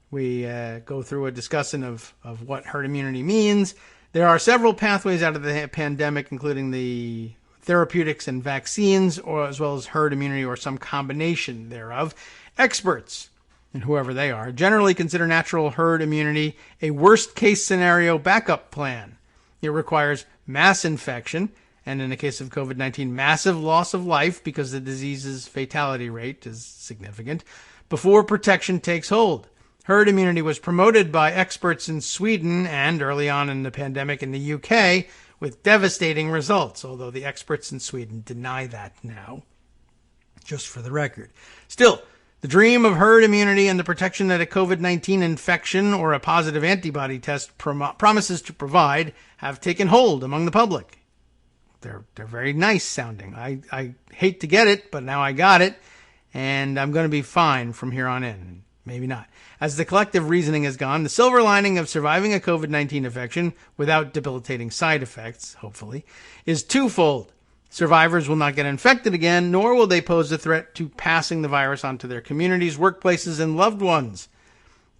We go through a discussion of what herd immunity means. There are several pathways out of the pandemic, including the therapeutics and vaccines, or as well as herd immunity or some combination thereof. Experts, and whoever they are, generally consider natural herd immunity a worst-case scenario backup plan. It requires mass infection, and in the case of COVID-19, massive loss of life because the disease's fatality rate is significant, before protection takes hold. Herd immunity was promoted by experts in Sweden and early on in the pandemic in the UK with devastating results, although the experts in Sweden deny that now, just for the record. Still, the dream of herd immunity and the protection that a COVID-19 infection or a positive antibody test promises to provide have taken hold among the public. They're very nice sounding. I hate to get it, but now I got it, and I'm going to be fine from here on in. Maybe not. As the collective reasoning has gone, the silver lining of surviving a COVID-19 infection without debilitating side effects, hopefully, is twofold. Survivors will not get infected again, nor will they pose a threat to passing the virus onto their communities, workplaces, and loved ones.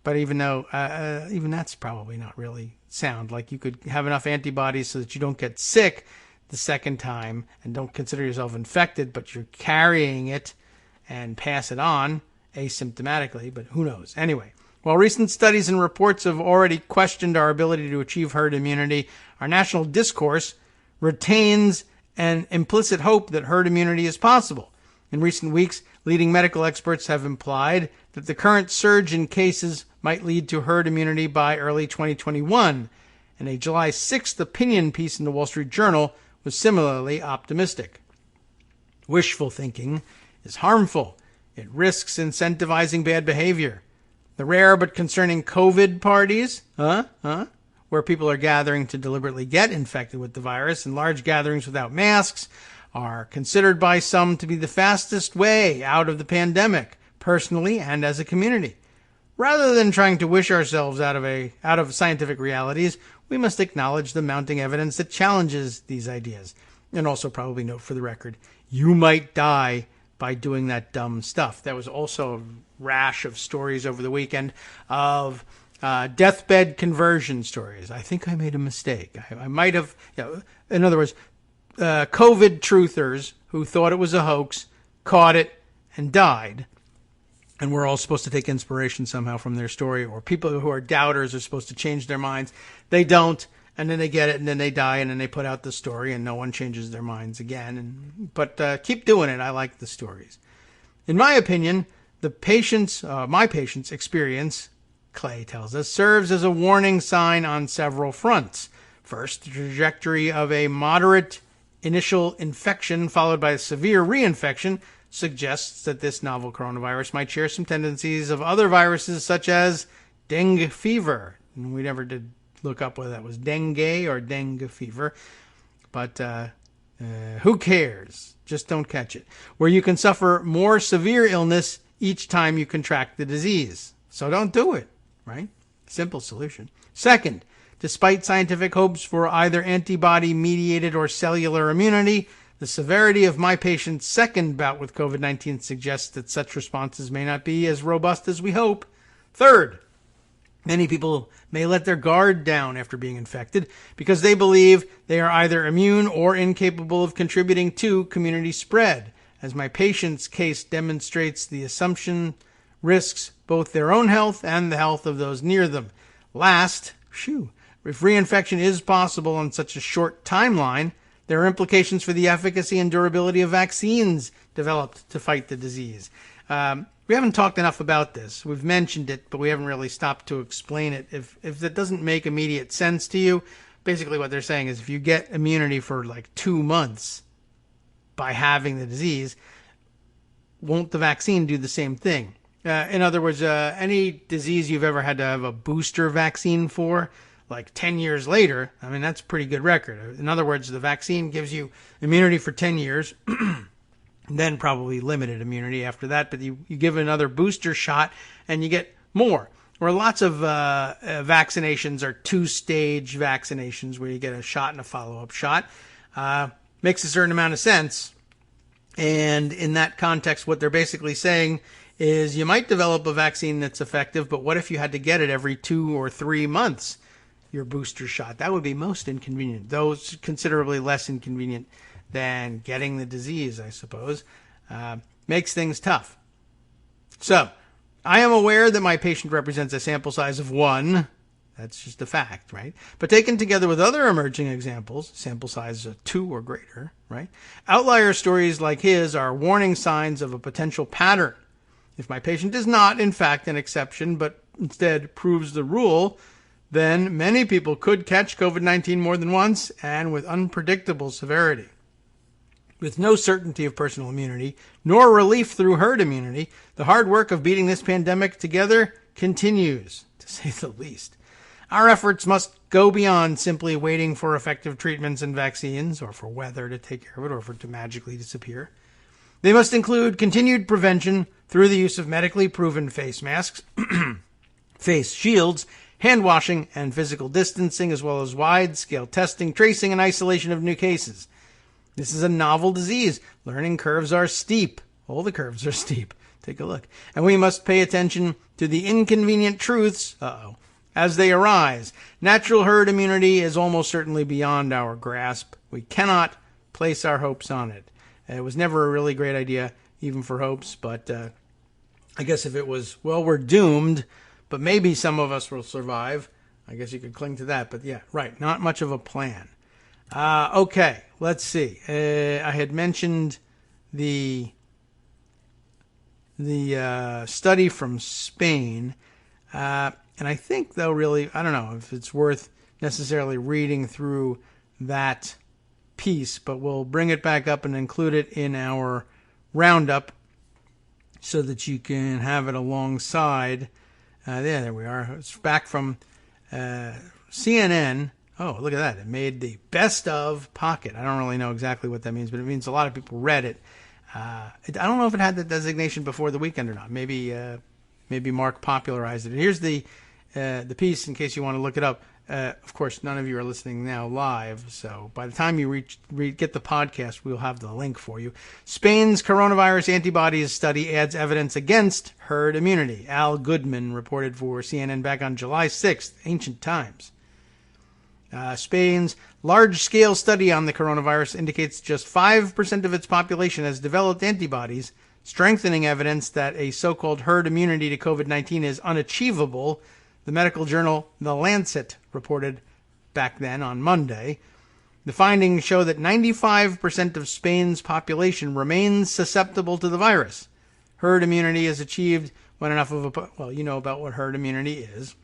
But even that's probably not really sound. Like you could have enough antibodies so that you don't get sick the second time and don't consider yourself infected, but you're carrying it and pass it on asymptomatically, but who knows? Anyway, while recent studies and reports have already questioned our ability to achieve herd immunity, our national discourse retains an implicit hope that herd immunity is possible. In recent weeks, leading medical experts have implied that the current surge in cases might lead to herd immunity by early 2021, and a July 6th opinion piece in the Wall Street Journal was similarly optimistic. Wishful thinking is harmful. It risks incentivizing bad behavior. The rare but concerning COVID parties, where people are gathering to deliberately get infected with the virus in large gatherings without masks, are considered by some to be the fastest way out of the pandemic, personally and as a community. Rather than trying to wish ourselves out of scientific realities, we must acknowledge the mounting evidence that challenges these ideas. And also probably note for the record, you might die by doing that dumb stuff. There was also a rash of stories over the weekend of deathbed conversion stories. I think I made a mistake. I might have, in other words, COVID truthers who thought it was a hoax, caught it, and died. And we're all supposed to take inspiration somehow from their story, or people who are doubters are supposed to change their minds. They don't, and then they get it, and then they die, and then they put out the story, and no one changes their minds again. But keep doing it. I like the stories. In my opinion, my patient's experience, Clay tells us, serves as a warning sign on several fronts. First, the trajectory of a moderate initial infection followed by a severe reinfection suggests that this novel coronavirus might share some tendencies of other viruses such as dengue fever. And we never did look up whether that was dengue or dengue fever, but who cares? Just don't catch it. Where you can suffer more severe illness each time you contract the disease. So don't do it, right? Simple solution. Second, despite scientific hopes for either antibody-mediated or cellular immunity, the severity of my patient's second bout with COVID-19 suggests that such responses may not be as robust as we hope. Third, many people may let their guard down after being infected because they believe they are either immune or incapable of contributing to community spread. As my patient's case demonstrates, the assumption risks both their own health and the health of those near them. Last, if reinfection is possible on such a short timeline, there are implications for the efficacy and durability of vaccines developed to fight the disease. We haven't talked enough about this. We've mentioned it, but we haven't really stopped to explain it. If that doesn't make immediate sense to you, basically what they're saying is if you get immunity for like 2 months by having the disease, won't the vaccine do the same thing? In other words, any disease you've ever had to have a booster vaccine for, like 10 years later, I mean, that's a pretty good record. In other words, the vaccine gives you immunity for 10 years, then probably limited immunity after that, but you give another booster shot and you get more. where lots of vaccinations are two-stage vaccinations where you get a shot and a follow-up shot. Makes a certain amount of sense. And in that context, what they're basically saying is you might develop a vaccine that's effective, but what if you had to get it every 2 or 3 months, your booster shot? That would be most inconvenient, though it's considerably less inconvenient than getting the disease, I suppose. Makes things tough. So, I am aware that my patient represents a sample size of 1. That's just a fact, right? But taken together with other emerging examples, sample size of 2 or greater, right? Outlier stories like his are warning signs of a potential pattern. If my patient is not, in fact, an exception, but instead proves the rule, then many people could catch COVID-19 more than once and with unpredictable severity. With no certainty of personal immunity, nor relief through herd immunity, the hard work of beating this pandemic together continues, to say the least. Our efforts must go beyond simply waiting for effective treatments and vaccines, or for weather to take care of it, or for it to magically disappear. They must include continued prevention through the use of medically proven face masks, face shields, hand washing, and physical distancing, as well as wide-scale testing, tracing, and isolation of new cases. This is a novel disease. Learning curves are steep. All the curves are steep. Take a look. And we must pay attention to the inconvenient truths, as they arise. Natural herd immunity is almost certainly beyond our grasp. We cannot place our hopes on it. It was never a really great idea, even for hopes, but I guess if it was, well, we're doomed, but maybe some of us will survive, I guess you could cling to that. But yeah, right, not much of a plan. Okay, let's see. I had mentioned the study from Spain. And I think, though, really, I don't know if it's worth necessarily reading through that piece, but we'll bring it back up and include it in our roundup so that you can have it alongside. There we are. It's back from CNN. Oh, look at that. It made the best of pocket. I don't really know exactly what that means, but it means a lot of people read it. I don't know if it had the designation before the weekend or not. Maybe Mark popularized it. Here's the piece in case you want to look it up. Of course, none of you are listening now live, so by the time you get the podcast, we'll have the link for you. Spain's coronavirus antibodies study adds evidence against herd immunity. Al Goodman reported for CNN back on July 6th, ancient times. Spain's large-scale study on the coronavirus indicates just 5% of its population has developed antibodies, strengthening evidence that a so-called herd immunity to COVID-19 is unachievable. The medical journal The Lancet reported back then on Monday. The findings show that 95% of Spain's population remains susceptible to the virus. Herd immunity is achieved when enough of a... Well, you know about what herd immunity is.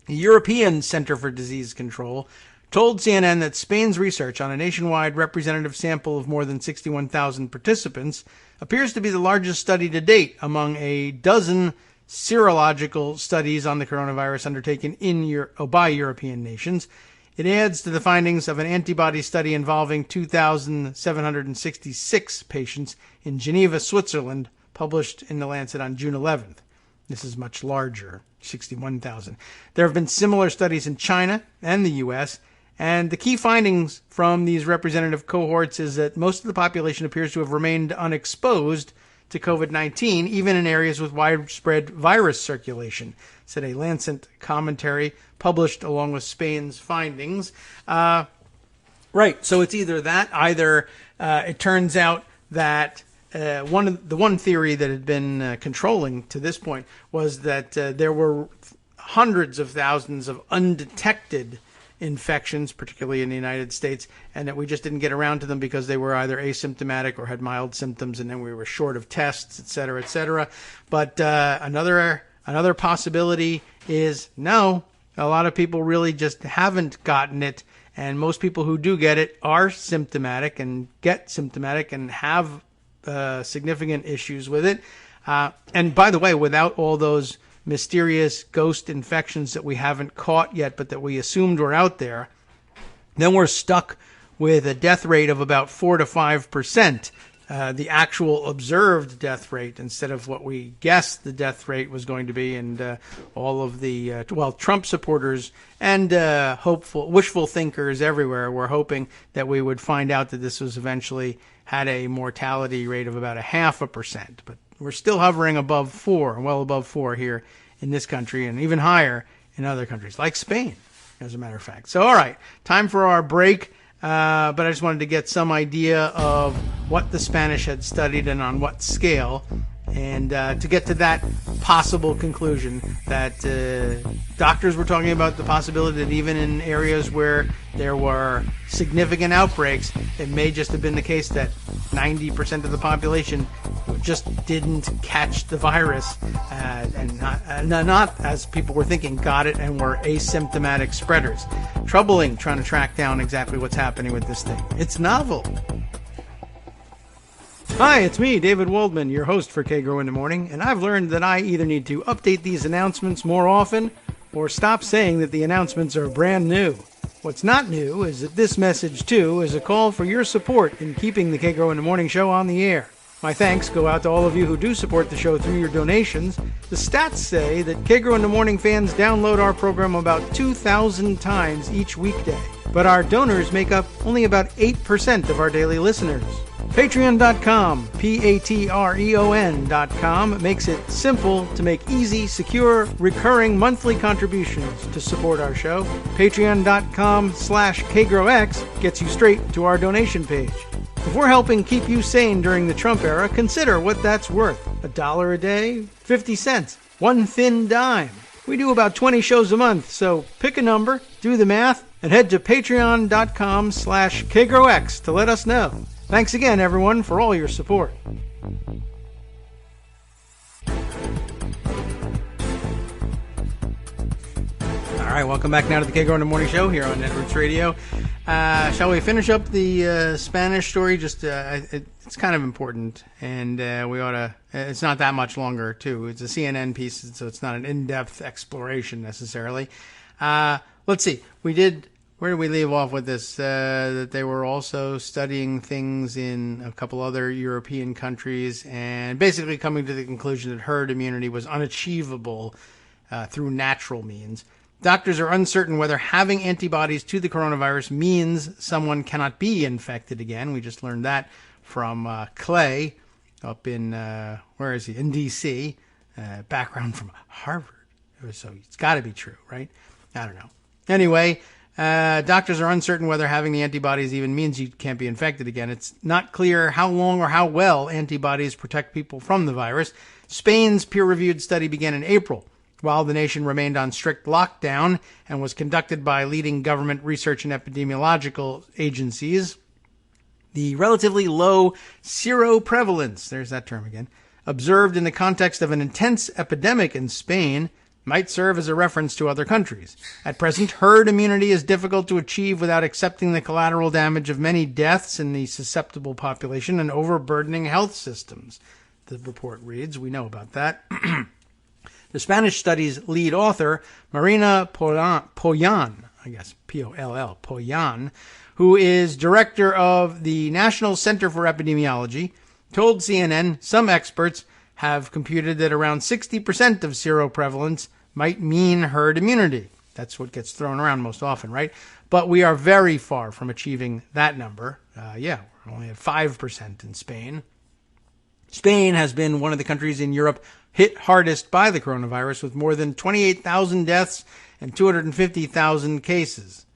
The European Center for Disease Control told CNN that Spain's research on a nationwide representative sample of more than 61,000 participants appears to be the largest study to date among a dozen serological studies on the coronavirus undertaken by European nations. It adds to the findings of an antibody study involving 2,766 patients in Geneva, Switzerland, published in The Lancet on June 11th. This is much larger, 61,000. There have been similar studies in China and the U.S., and the key findings from these representative cohorts is that most of the population appears to have remained unexposed to COVID-19, even in areas with widespread virus circulation, said a Lancet commentary published along with Spain's findings. Right, so it's either that, it turns out that one theory that had been controlling to this point was that there were hundreds of thousands of undetected infections, particularly in the United States, and that we just didn't get around to them because they were either asymptomatic or had mild symptoms, and then we were short of tests, et cetera, et cetera. But another possibility is no, a lot of people really just haven't gotten it, and most people who do get it are symptomatic and get symptomatic and have significant issues with it. And by the way, without all those mysterious ghost infections that we haven't caught yet, but that we assumed were out there, then we're stuck with a death rate of about 4 to 5%. the actual observed death rate instead of what we guessed the death rate was going to be. And all of the, Trump supporters and wishful thinkers everywhere were hoping that we would find out that this was eventually had a mortality rate of about 0.5%. But we're still hovering above 4, well above 4 here in this country, and even higher in other countries, like Spain, as a matter of fact. So, all right, time for our break. But I just wanted to get some idea of what the Spanish had studied and on what scale, and to get to that possible conclusion that doctors were talking about the possibility that even in areas where there were significant outbreaks, it may just have been the case that 90% of the population just didn't catch the virus and not, as people were thinking, got it and were asymptomatic spreaders. Troubling trying to track down exactly what's happening with this thing. It's novel. Hi, it's me, David Waldman, your host for Kagro in the Morning, and I've learned that I either need to update these announcements more often or stop saying that the announcements are brand new. What's not new is that this message, too, is a call for your support in keeping the Kagro in the Morning show on the air. My thanks go out to all of you who do support the show through your donations. The stats say that Kagro in the Morning fans download our program about 2,000 times each weekday, but our donors make up only about 8% of our daily listeners. Patreon.com, Patreon.com, makes it simple to make easy, secure, recurring monthly contributions to support our show. Patreon.com/KagroX gets you straight to our donation page. If we're helping keep you sane during the Trump era, consider what that's worth. $1 a day? 50 cents? One thin dime? We do about 20 shows a month, so pick a number, do the math, and head to patreon.com/KagroX to let us know. Thanks again, everyone, for all your support. All right, welcome back now to the Kagro in the Morning Show here on Networks Radio. Shall we finish up the Spanish story? Just it's kind of important, and we ought to. It's not that much longer, too. It's a CNN piece, so it's not an in-depth exploration necessarily. Let's see. Where did we leave off with this? That they were also studying things in a couple other European countries, and basically coming to the conclusion that herd immunity was unachievable through natural means. Doctors are uncertain whether having antibodies to the coronavirus means someone cannot be infected again. We just learned that from Clay up in, where is he? In D.C., background from Harvard. So it's got to be true, right? I don't know. Anyway, doctors are uncertain whether having the antibodies even means you can't be infected again. It's not clear how long or how well antibodies protect people from the virus. Spain's peer-reviewed study began in April, while the nation remained on strict lockdown, and was conducted by leading government research and epidemiological agencies. The relatively low seroprevalence, there's that term again, observed in the context of an intense epidemic in Spain might serve as a reference to other countries. At present, herd immunity is difficult to achieve without accepting the collateral damage of many deaths in the susceptible population and overburdening health systems. The report reads, we know about that. The Spanish study's lead author, Marina Pollán, I guess, P-O-L-L, Pollán, who is director of the National Center for Epidemiology, told CNN some experts have computed that around 60% of seroprevalence might mean herd immunity. That's what gets thrown around most often, right? But we are very far from achieving that number. We're only at 5% in Spain. Spain has been one of the countries in Europe hit hardest by the coronavirus, with more than 28,000 deaths and 250,000 cases.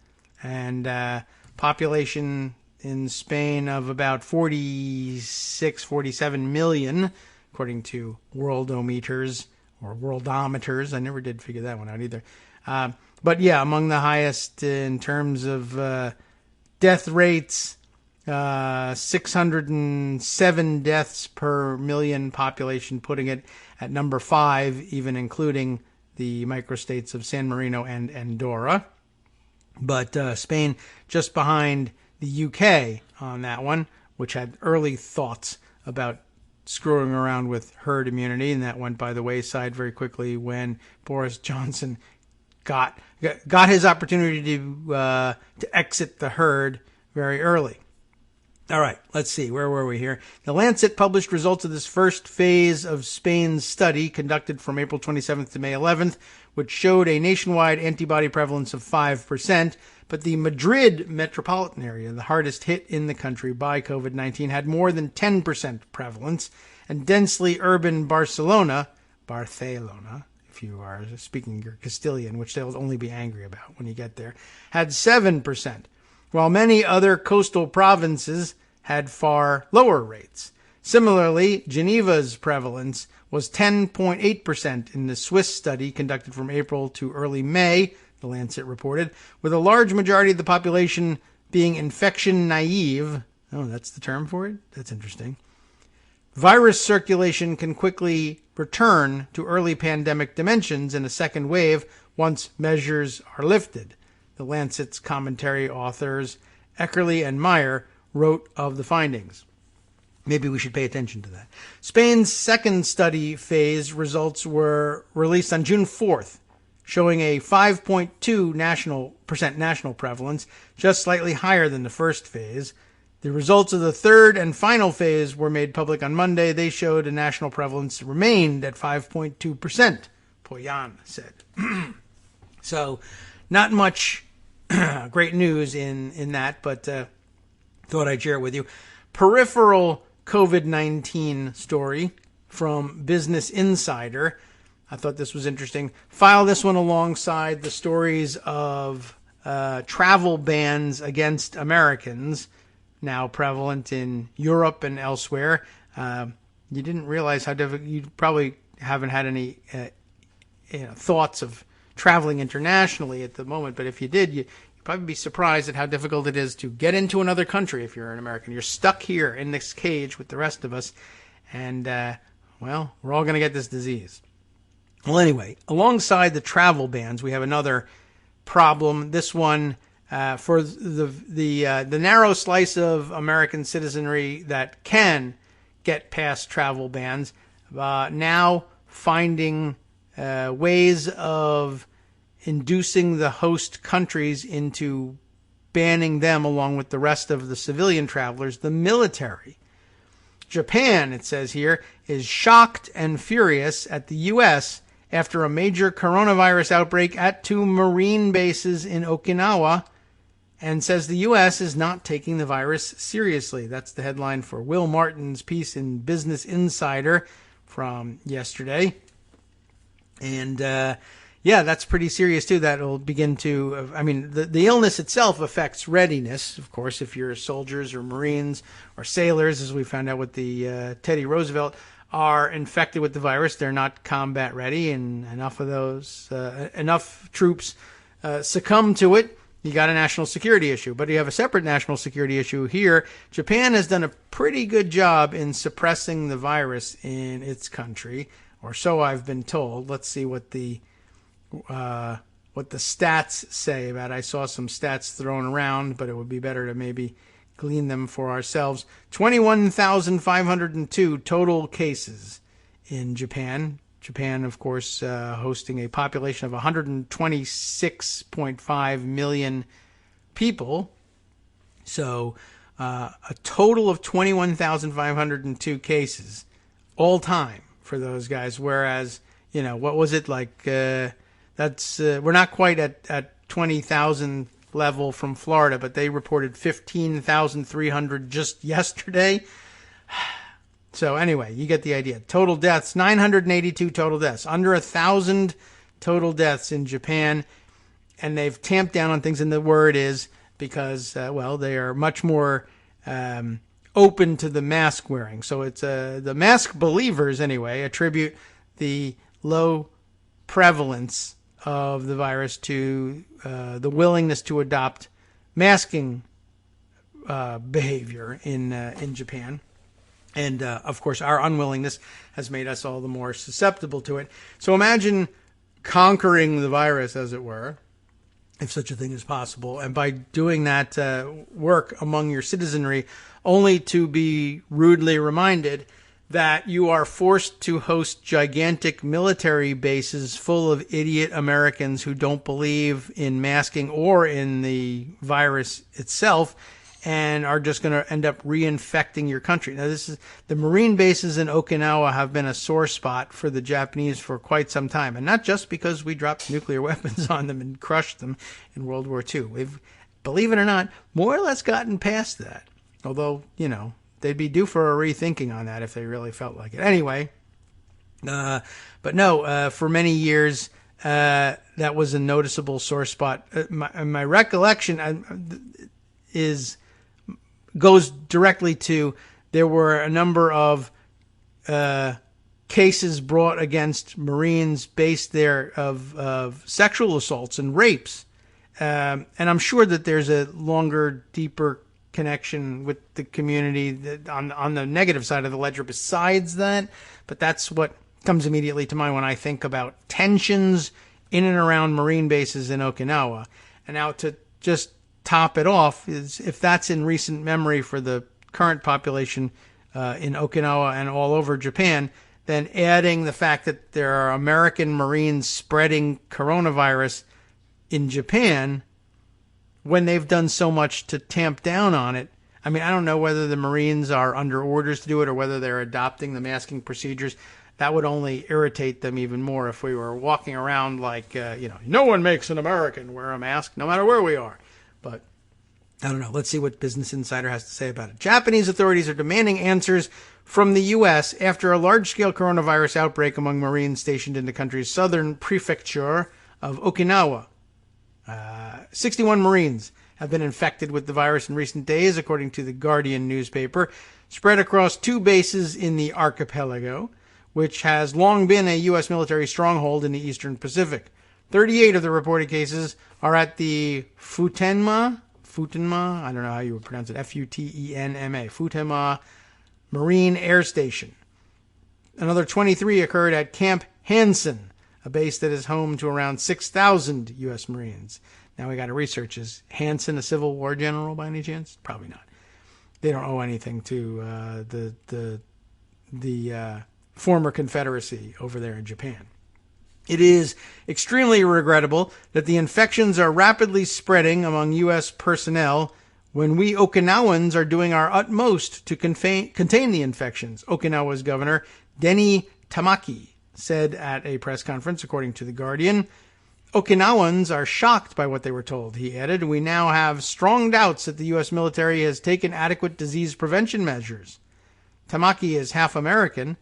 And population in Spain of about 47 million, according to worldometers or worldometers. I never did figure that one out either. But yeah, among the highest in terms of death rates, 607 deaths per million population, putting it at number 5, even including the microstates of San Marino and Andorra. But Spain just behind the UK on that one, which had early thoughts about screwing around with herd immunity, and that went by the wayside very quickly when Boris Johnson got his opportunity to exit the herd very early. All right, let's see. Where were we here? The Lancet published results of this first phase of Spain's study conducted from April 27th to May 11th, which showed a nationwide antibody prevalence of 5%. But the Madrid metropolitan area, the hardest hit in the country by COVID-19, had more than 10% prevalence. And densely urban Barcelona, if you are speaking your Castilian, which they'll only be angry about when you get there, had 7%, while many other coastal provinces had far lower rates. Similarly, Geneva's prevalence was 10.8% in the Swiss study conducted from April to early May, the Lancet reported, with a large majority of the population being infection naive. Oh, that's the term for it? That's interesting. Virus circulation can quickly return to early pandemic dimensions in a second wave once measures are lifted. The Lancet's commentary authors Eckerly and Meyer wrote of the findings. Maybe we should pay attention to that. Spain's second study phase results were released on June 4th, showing a 5.2% national prevalence, just slightly higher than the first phase. The results of the third and final phase were made public on Monday. They showed a national prevalence remained at 5.2%, Poyan said. So not much great news in that, but thought I'd share it with you. Peripheral COVID-19 story from Business Insider. I thought this was interesting. File this one alongside the stories of travel bans against Americans, now prevalent in Europe and elsewhere. You didn't realize how difficult. You probably haven't had any thoughts of traveling internationally at the moment, but if you did, you'd probably be surprised at how difficult it is to get into another country if you're an American. You're stuck here in this cage with the rest of us, and, well, we're all going to get this disease. Well, anyway, alongside the travel bans, we have another problem. This one for the narrow slice of American citizenry that can get past travel bans, now finding ways of inducing the host countries into banning them along with the rest of the civilian travelers, the military. Japan, it says here, is shocked and furious at the U.S. after a major coronavirus outbreak at 2 Marine bases in Okinawa, and says the U.S. is not taking the virus seriously. That's the headline for Will Martin's piece in Business Insider from yesterday. And, yeah, that's pretty serious, too. That will begin to, the illness itself affects readiness, of course, if you're soldiers or Marines or sailors, as we found out with the Teddy Roosevelt, are infected with the virus. They're not combat ready, and enough of those, enough troops succumb to it. You got a national security issue, but you have a separate national security issue here. Japan has done a pretty good job in suppressing the virus in its country, or so I've been told. Let's see what the stats say about it. I saw some stats thrown around, but it would be better to maybe glean them for ourselves. 21,502 total cases in Japan. Japan, of course, hosting a population of 126.5 million people. So a total of 21,502 cases all time for those guys. Whereas, what was it like? We're not quite at 20,000 level from Florida, but they reported 15,300 just yesterday. So anyway, you get the idea. Total deaths, 982 total deaths, under 1,000 total deaths in Japan. And they've tamped down on things, and the word is because, they are much more open to the mask wearing. So it's the mask believers, anyway, attribute the low prevalence of the virus to the willingness to adopt masking behavior in Japan. And, of course, our unwillingness has made us all the more susceptible to it. So imagine conquering the virus, as it were, if such a thing is possible, and by doing that work among your citizenry, only to be rudely reminded that you are forced to host gigantic military bases full of idiot Americans who don't believe in masking or in the virus itself, and are just going to end up reinfecting your country. Now, the Marine bases in Okinawa have been a sore spot for the Japanese for quite some time, and not just because we dropped nuclear weapons on them and crushed them in World War II. We've, believe it or not, more or less gotten past that. Although, they'd be due for a rethinking on that if they really felt like it. Anyway, but no, for many years, that was a noticeable sore spot. My recollection goes directly to there were a number of cases brought against Marines based there of sexual assaults and rapes. And I'm sure that there's a longer, deeper connection with the community on the negative side of the ledger besides that. But that's what comes immediately to mind when I think about tensions in and around Marine bases in Okinawa. And now to just top it off is if that's in recent memory for the current population in Okinawa and all over Japan, then adding the fact that there are American Marines spreading coronavirus in Japan when they've done so much to tamp down on it. I mean, I don't know whether the Marines are under orders to do it or whether they're adopting the masking procedures. That would only irritate them even more if we were walking around like, no one makes an American wear a mask no matter where we are. But I don't know. Let's see what Business Insider has to say about it. Japanese authorities are demanding answers from the U.S. after a large-scale coronavirus outbreak among Marines stationed in the country's southern prefecture of Okinawa. 61 Marines have been infected with the virus in recent days, according to the Guardian newspaper, spread across 2 bases in the archipelago, which has long been a U.S. military stronghold in the eastern Pacific. 38 of the reported cases are at the Futenma, I don't know how you would pronounce it, Futenma, Futenma Marine Air Station. Another 23 occurred at Camp Hansen, a base that is home to around 6,000 U.S. Marines. Now we got to research, is Hansen a Civil War general by any chance? Probably not. They don't owe anything to the former Confederacy over there in Japan. It is extremely regrettable that the infections are rapidly spreading among U.S. personnel when we Okinawans are doing our utmost to contain the infections, Okinawa's governor, Denny Tamaki, said at a press conference, according to The Guardian. Okinawans are shocked by what they were told, he added. We now have strong doubts that the U.S. military has taken adequate disease prevention measures. Tamaki is half American,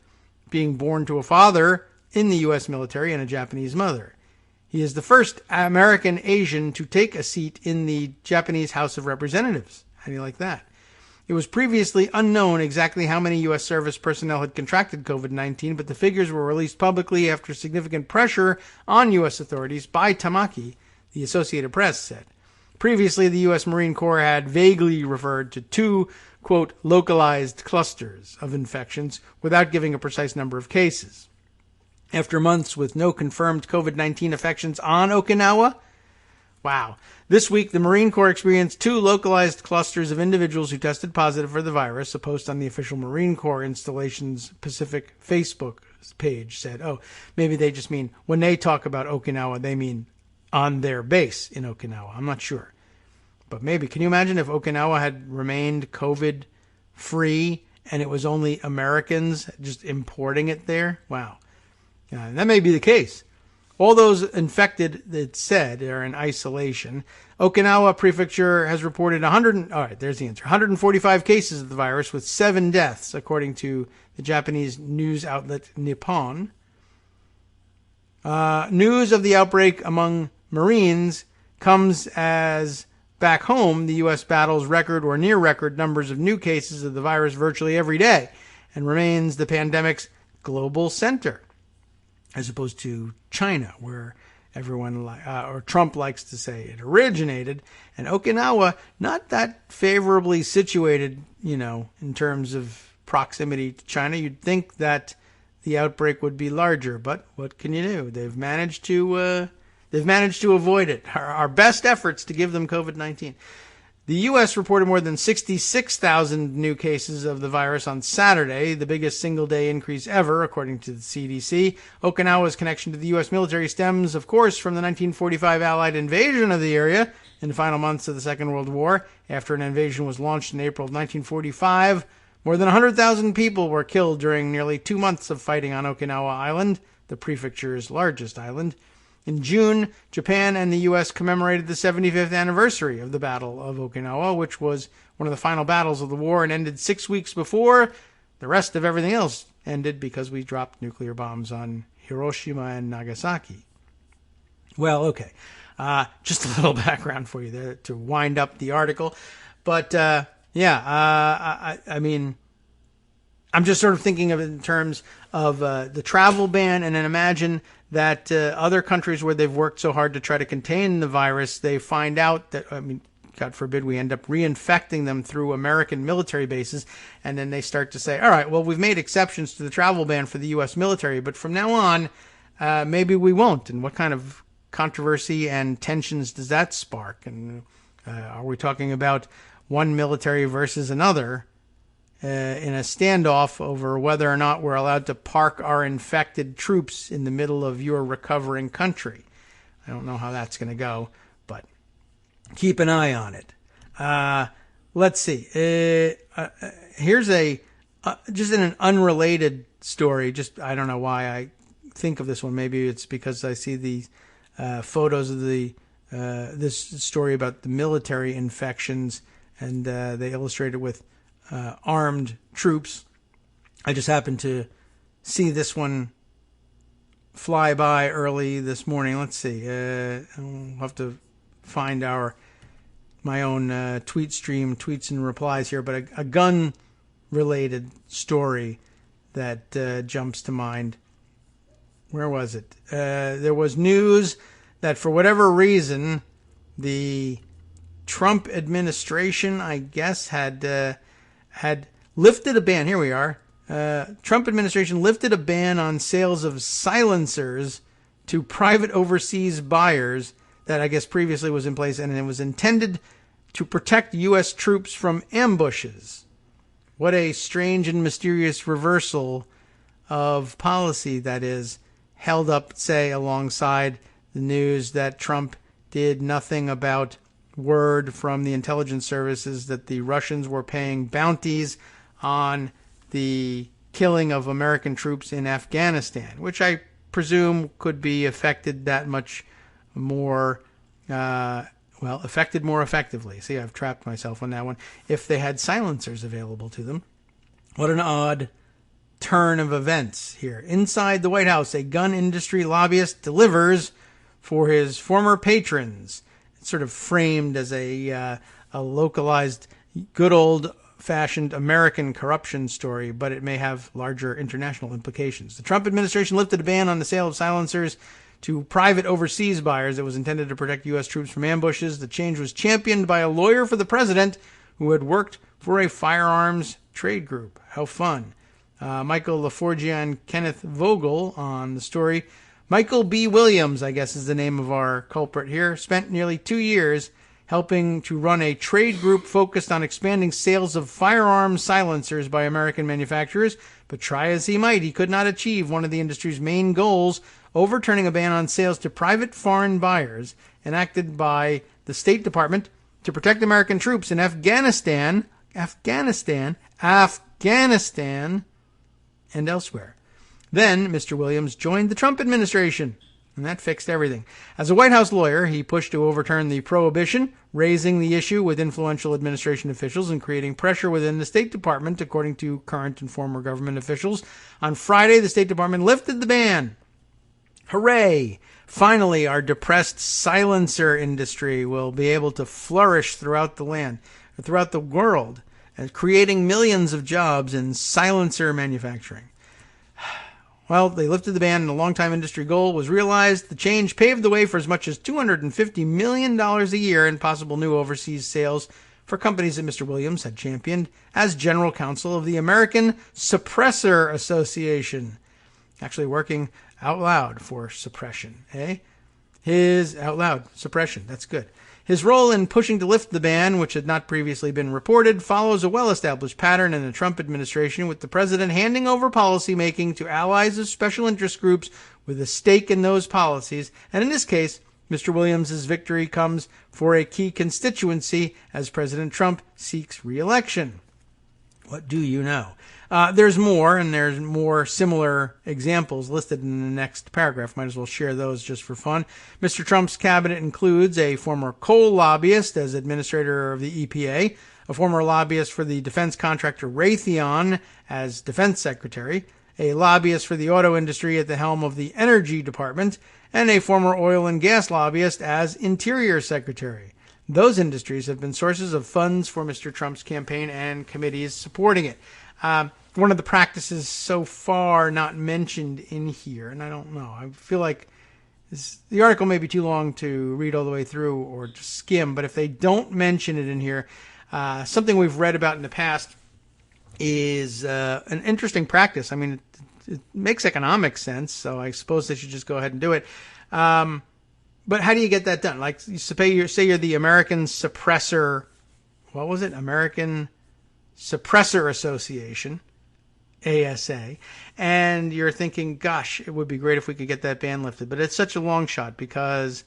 being born to a father in the U.S. military and a Japanese mother. He is the first American Asian to take a seat in the Japanese House of Representatives. How do you like that? It was previously unknown exactly how many U.S. service personnel had contracted COVID-19, but the figures were released publicly after significant pressure on U.S. authorities by Tamaki, the Associated Press said. Previously, the U.S. Marine Corps had vaguely referred to 2, quote, localized clusters of infections without giving a precise number of cases. After months with no confirmed COVID-19 infections on Okinawa, wow. This week, the Marine Corps experienced 2 localized clusters of individuals who tested positive for the virus. A post on the official Marine Corps installation's Pacific Facebook page said, maybe they just mean when they talk about Okinawa, they mean on their base in Okinawa. I'm not sure. But maybe. Can you imagine if Okinawa had remained COVID-free and it was only Americans just importing it there? Wow. That may be the case. All those infected, it said, are in isolation. Okinawa Prefecture has reported 145 cases of the virus with 7 deaths, according to the Japanese news outlet Nippon. News of the outbreak among Marines comes as back home the U.S. battles record or near record numbers of new cases of the virus virtually every day and remains the pandemic's global center, as opposed to China, where everyone, or Trump likes to say it originated, and Okinawa, not that favorably situated, in terms of proximity to China. You'd think that the outbreak would be larger, but what can you do? They've managed to avoid it. Our best efforts to give them COVID-19. The U.S. reported more than 66,000 new cases of the virus on Saturday, the biggest single-day increase ever, according to the CDC. Okinawa's connection to the U.S. military stems, of course, from the 1945 Allied invasion of the area In the final months of the Second World War, after an invasion was launched in April of 1945, more than 100,000 people were killed during nearly 2 months of fighting on Okinawa Island, the prefecture's largest island. In June, Japan and the U.S. commemorated the 75th anniversary of the Battle of Okinawa, which was one of the final battles of the war and ended 6 weeks before the rest of everything else ended because we dropped nuclear bombs on Hiroshima and Nagasaki. Well, okay. Just a little background for you there to wind up the article. But, I mean, I'm just sort of thinking of it in terms of the travel ban, and then imagine that other countries where they've worked so hard to try to contain the virus, they find out that, I mean, God forbid we end up reinfecting them through American military bases, and then they start to say, all right, well, we've made exceptions to the travel ban for the U.S. military, but from now on, maybe we won't. And what kind of controversy and tensions does that spark? And are we talking about one military versus another in a standoff over whether or not we're allowed to park our infected troops in the middle of your recovering country? I don't know how that's going to go, but keep an eye on it. Let's see. Here's just in an unrelated story. I don't know why I think of this one. Maybe it's because I see these photos of this story about the military infections, and they illustrate it with armed troops. I just happened to see this one fly by early this morning. Let's see. I'll have to find my own tweet stream, tweets and replies here, but a gun-related story that jumps to mind. Where was it? There was news that for whatever reason, the Trump administration, I guess, had lifted a ban. Here we are. Trump administration lifted a ban on sales of silencers to private overseas buyers that I guess previously was in place, and it was intended to protect U.S. troops from ambushes. What a strange and mysterious reversal of policy that is, held up, say, alongside the news that Trump did nothing about word from the intelligence services that the Russians were paying bounties on the killing of American troops in Afghanistan, which I presume could be affected that much more, affected more effectively. See, I've trapped myself on that one. If they had silencers available to them. What an odd turn of events here. Inside the White House, a gun industry lobbyist delivers for his former patrons. It's sort of framed as a localized, good old-fashioned American corruption story, but it may have larger international implications. The Trump administration lifted a ban on the sale of silencers to private overseas buyers that was intended to protect U.S. troops from ambushes. The change was championed by a lawyer for the president who had worked for a firearms trade group. How fun. Michael LaForgia and Kenneth Vogel on the story. Michael B. Williams, I guess is the name of our culprit here, spent nearly 2 years helping to run a trade group focused on expanding sales of firearm silencers by American manufacturers, but try as he might, he could not achieve one of the industry's main goals, overturning a ban on sales to private foreign buyers enacted by the State Department to protect American troops in Afghanistan, and elsewhere. Then Mr. Williams joined the Trump administration, and that fixed everything. As a White House lawyer, he pushed to overturn the prohibition, raising the issue with influential administration officials and creating pressure within the State Department, according to current and former government officials. On Friday, the State Department lifted the ban. Hooray! Finally, our depressed silencer industry will be able to flourish throughout the land, or throughout the world, and creating millions of jobs in silencer manufacturing. Well, they lifted the ban and a long-time industry goal was realized. The change paved the way for as much as $250 million a year in possible new overseas sales for companies that Mr. Williams had championed as general counsel of the American Suppressor Association. Actually working out loud for suppression, eh? Suppression, that's good. His role in pushing to lift the ban, which had not previously been reported, follows a well-established pattern in the Trump administration, with the president handing over policy-making to allies of special interest groups with a stake in those policies, and in this case, Mr. Williams' victory comes for a key constituency as President Trump seeks re-election. What do you know? There's more, and there's more similar examples listed in the next paragraph. Might as well share those just for fun. Mr. Trump's cabinet includes a former coal lobbyist as administrator of the EPA, a former lobbyist for the defense contractor Raytheon as defense secretary, a lobbyist for the auto industry at the helm of the Energy Department, and a former oil and gas lobbyist as Interior Secretary. Those industries have been sources of funds for Mr. Trump's campaign and committees supporting it. One of the practices so far not mentioned in here, and I don't know, I feel like the article may be too long to read all the way through or just skim, but if they don't mention it in here, something we've read about in the past is an interesting practice. I mean, it makes economic sense, so I suppose they should just go ahead and do it. But how do you get that done? Like, say you're the American Suppressor, what was it? American Suppressor Association, ASA, and you're thinking, gosh, it would be great if we could get that ban lifted. But it's such a long shot because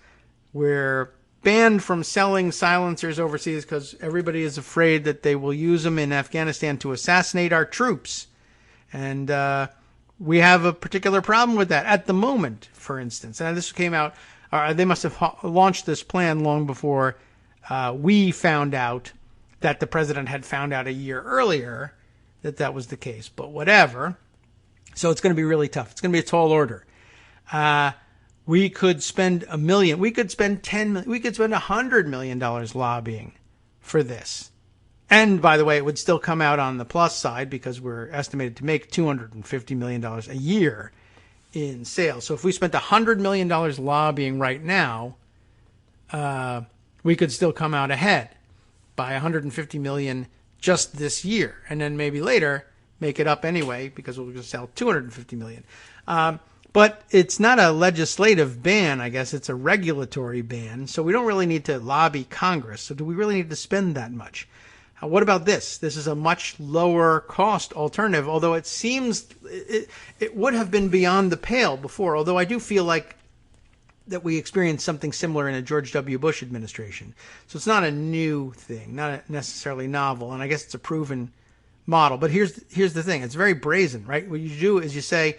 we're banned from selling silencers overseas because everybody is afraid that they will use them in Afghanistan to assassinate our troops. And we have a particular problem with that at the moment, for instance. And this came out, they must have launched this plan long before we found out that the president had found out a year earlier that was the case. But whatever. So it's going to be really tough. It's going to be a tall order. We could spend $1 million. We could spend $10 million. We could spend $100 million lobbying for this. And by the way, it would still come out on the plus side because we're estimated to make $250 million a year in sales. So if we spent $100 million lobbying right now, we could still come out ahead by $150 million just this year. And then maybe later make it up anyway because we'll just sell $250 million. But it's not a legislative ban, I guess. It's a regulatory ban. So we don't really need to lobby Congress. So do we really need to spend that much? What about this? This is a much lower cost alternative, although it seems it would have been beyond the pale before, although I do feel like that we experienced something similar in a George W. Bush administration. So it's not a new thing, not necessarily novel, and I guess it's a proven model. But here's the thing. It's very brazen, right? What you do is you say,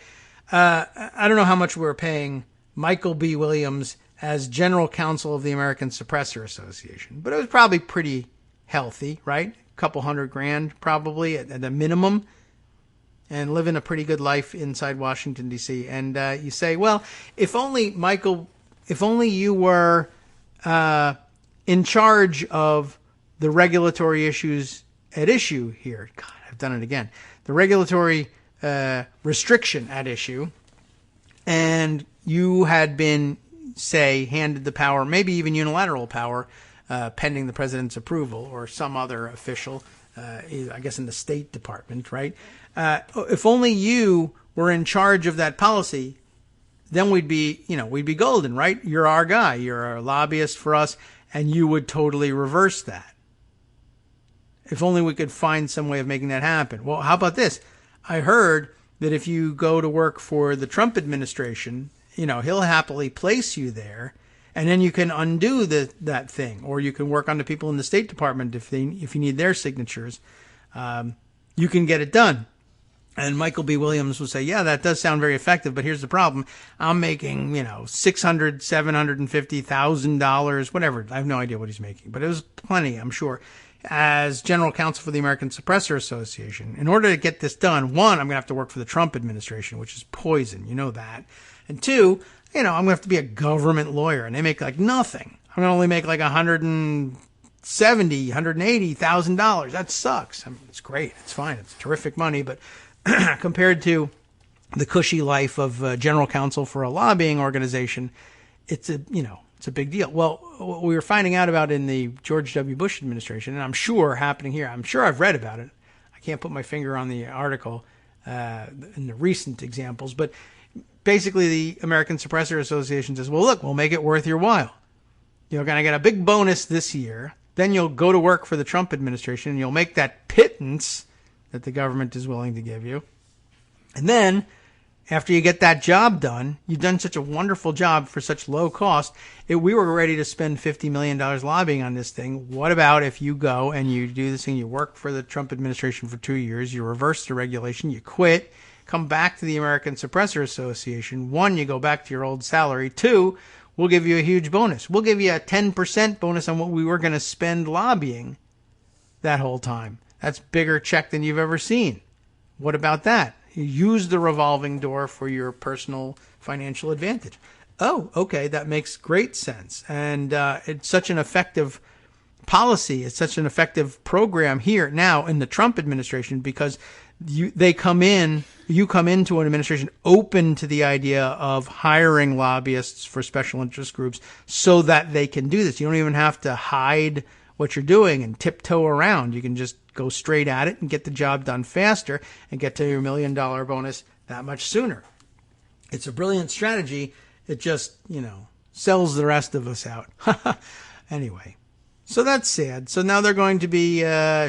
I don't know how much we're paying Michael B. Williams as general counsel of the American Suppressor Association, but it was probably pretty healthy, right? A couple $100,000 probably at a minimum, and living a pretty good life inside Washington, D.C. And you say, well, if only you were in charge of the regulatory issues at issue here. God, I've done it again. The regulatory restriction at issue, and you had been, say, handed the power, maybe even unilateral power, pending the president's approval or some other official, I guess in the State Department, right? If only you were in charge of that policy, then we'd be golden, right? You're our guy. You're a lobbyist for us, and you would totally reverse that. If only we could find some way of making that happen. Well, how about this? I heard that if you go to work for the Trump administration, he'll happily place you there, and then you can undo that thing, or you can work on the people in the State Department if you need their signatures. You can get it done. And Michael B. Williams will say, yeah, that does sound very effective, but here's the problem. I'm making, $600,000, $750,000, whatever. I have no idea what he's making, but it was plenty, I'm sure, as general counsel for the American Suppressor Association. In order to get this done, one, I'm going to have to work for the Trump administration, which is poison. You know that. And two, I'm going to have to be a government lawyer, and they make like nothing. I'm going to only make like $170,000, $180,000. That sucks. I mean, it's great. It's fine. It's terrific money, but compared to the cushy life of general counsel for a lobbying organization, it's a big deal. Well, what we were finding out about in the George W. Bush administration, and I'm sure happening here, I'm sure I've read about it. I can't put my finger on the article in the recent examples, but basically the American Suppressor Association says, well, look, we'll make it worth your while. You're going to get a big bonus this year. Then you'll go to work for the Trump administration, and you'll make that pittance that the government is willing to give you. And then after you get that job done, you've done such a wonderful job for such low cost. We were ready to spend $50 million lobbying on this thing. What about if you go and you do this thing, you work for the Trump administration for 2 years, you reverse the regulation, you quit, come back to the American Suppressor Association. 1, you go back to your old salary. 2, we'll give you a huge bonus. We'll give you a 10% bonus on what we were going to spend lobbying that whole time. That's bigger check than you've ever seen. What about that? You use the revolving door for your personal financial advantage. Oh, okay, that makes great sense. And it's such an effective policy. It's such an effective program here now in the Trump administration because you come into an administration open to the idea of hiring lobbyists for special interest groups so that they can do this. You don't even have to hide what you're doing and tiptoe around. You can just go straight at it and get the job done faster and get to your $1 million bonus that much sooner. It's a brilliant strategy. It just, sells the rest of us out. Anyway, so that's sad. So now they're going to be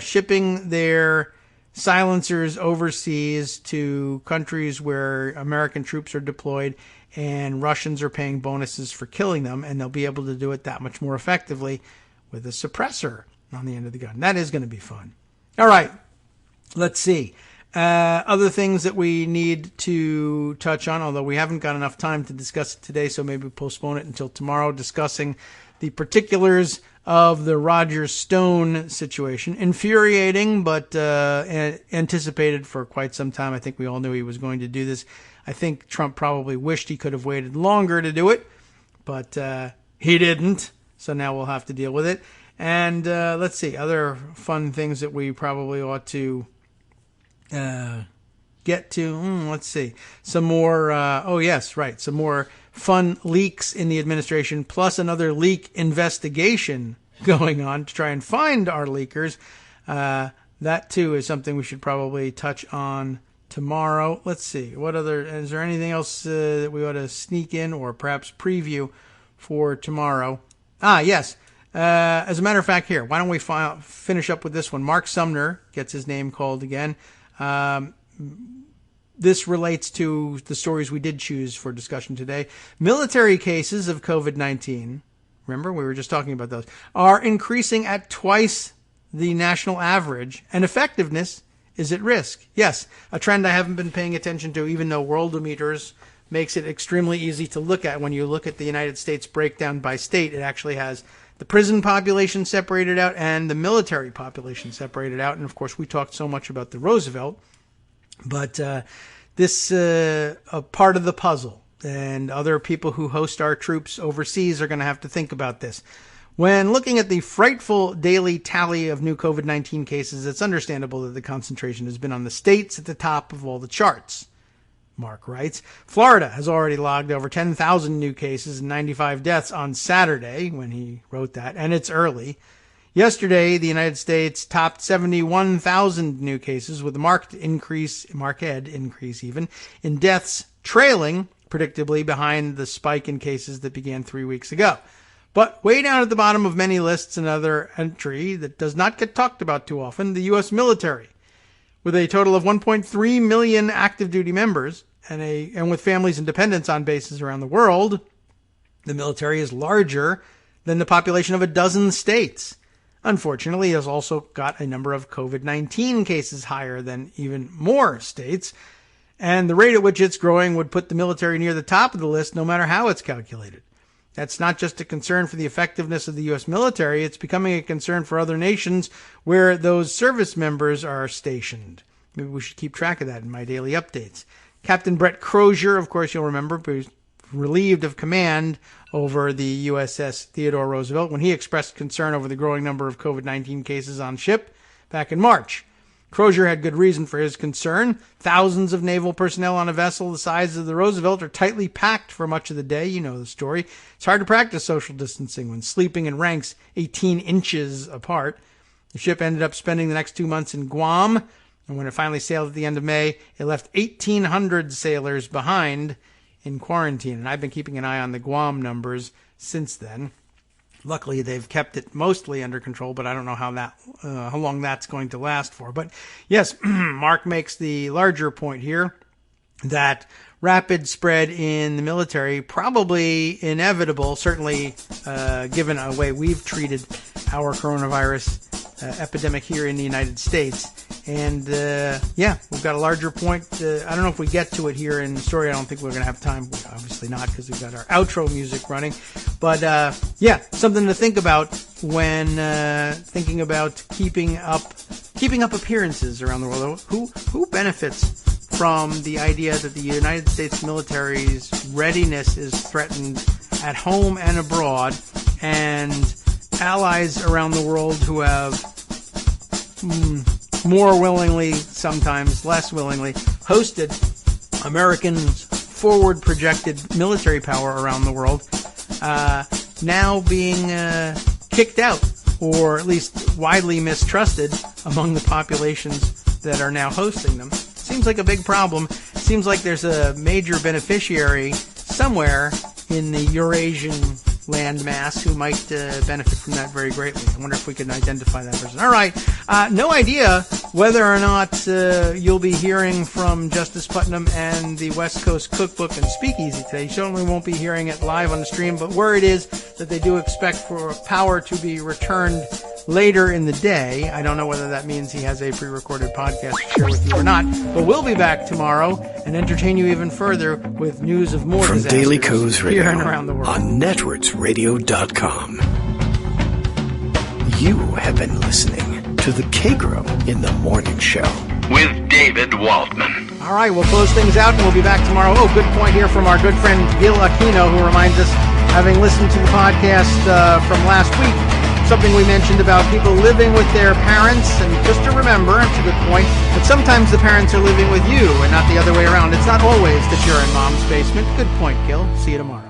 shipping their silencers overseas to countries where American troops are deployed and Russians are paying bonuses for killing them, and they'll be able to do it that much more effectively with a suppressor on the end of the gun. That is going to be fun. All right, let's see. Other things that we need to touch on, although we haven't got enough time to discuss it today, so maybe postpone it until tomorrow, discussing the particulars of the Roger Stone situation. Infuriating, but anticipated for quite some time. I think we all knew he was going to do this. I think Trump probably wished he could have waited longer to do it, but he didn't. So now we'll have to deal with it. And let's see, other fun things that we probably ought to get to. Let's see. Some more, some more fun leaks in the administration, plus another leak investigation going on to try and find our leakers. That, too, is something we should probably touch on tomorrow. Let's see. Is there anything else that we ought to sneak in or perhaps preview for tomorrow? Yes. As a matter of fact, here, why don't we finish up with this one? Mark Sumner gets his name called again. This relates to the stories we did choose for discussion today. Military cases of COVID-19, remember, we were just talking about those, are increasing at twice the national average, and effectiveness is at risk. Yes, a trend I haven't been paying attention to, even though Worldometers makes it extremely easy to look at. When you look at the United States breakdown by state, it actually has the prison population separated out and the military population separated out. And, of course, we talked so much about the Roosevelt. But this a part of the puzzle. And other people who host our troops overseas are going to have to think about this. When looking at the frightful daily tally of new COVID-19 cases, it's understandable that the concentration has been on the states at the top of all the charts. Mark writes, Florida has already logged over 10,000 new cases and 95 deaths on Saturday, when he wrote that, and it's early. Yesterday, the United States topped 71,000 new cases with a marked increase even, in deaths, trailing, predictably, behind the spike in cases that began 3 weeks ago. But way down at the bottom of many lists, another entry that does not get talked about too often, the U.S. military. With a total of 1.3 million active duty members and with families and dependents on bases around the world, the military is larger than the population of a dozen states. Unfortunately, it has also got a number of COVID-19 cases higher than even more states, and the rate at which it's growing would put the military near the top of the list no matter how it's calculated. That's not just a concern for the effectiveness of the U.S. military, it's becoming a concern for other nations where those service members are stationed. Maybe we should keep track of that in my daily updates. Captain Brett Crozier, of course you'll remember, was relieved of command over the USS Theodore Roosevelt when he expressed concern over the growing number of COVID-19 cases on ship back in March. Crozier had good reason for his concern. Thousands of naval personnel on a vessel the size of the Roosevelt are tightly packed for much of the day. You know the story. It's hard to practice social distancing when sleeping in ranks 18 inches apart. The ship ended up spending the next 2 months in Guam, and when it finally sailed at the end of May, it left 1,800 sailors behind in quarantine. And I've been keeping an eye on the Guam numbers since then. Luckily, they've kept it mostly under control, but I don't know how long that's going to last for. But yes, Mark makes the larger point here that rapid spread in the military, probably inevitable, certainly given the way we've treated our coronavirus epidemic here in the United States. And we've got a larger point. I don't know if we get to it here in the story. I don't think we're going to have time. Obviously not, because we've got our outro music running. But something to think about when thinking about keeping up appearances around the world. Who benefits from the idea that the United States military's readiness is threatened at home and abroad, and allies around the world who have more willingly, sometimes less willingly, hosted Americans' forward-projected military power around the world, now being kicked out, or at least widely mistrusted among the populations that are now hosting them. Seems like a big problem. Seems like there's a major beneficiary somewhere in the Eurasian landmass who might benefit from that very greatly. I wonder if we can identify that person. All right. No idea whether or not you'll be hearing from Justice Putnam and the West Coast Cookbook and Speakeasy today. You certainly won't be hearing it live on the stream, but word is that they do expect for power to be returned later in the day. I don't know whether that means he has a pre-recorded podcast to share with you or not, but we'll be back tomorrow and entertain you even further with news of more From disasters Daily Co's Radio here and around the world. On netrootsradio.com. You have been listening to the Kagro in the Morning Show with David Waldman. All right, we'll close things out and we'll be back tomorrow. Oh, good point here from our good friend Gil Aquino, who reminds us, having listened to the podcast from last week, something we mentioned about people living with their parents, and just to remember, it's a good point, but sometimes the parents are living with you and not the other way around. It's not always that you're in mom's basement. Good point, Gil. See you tomorrow.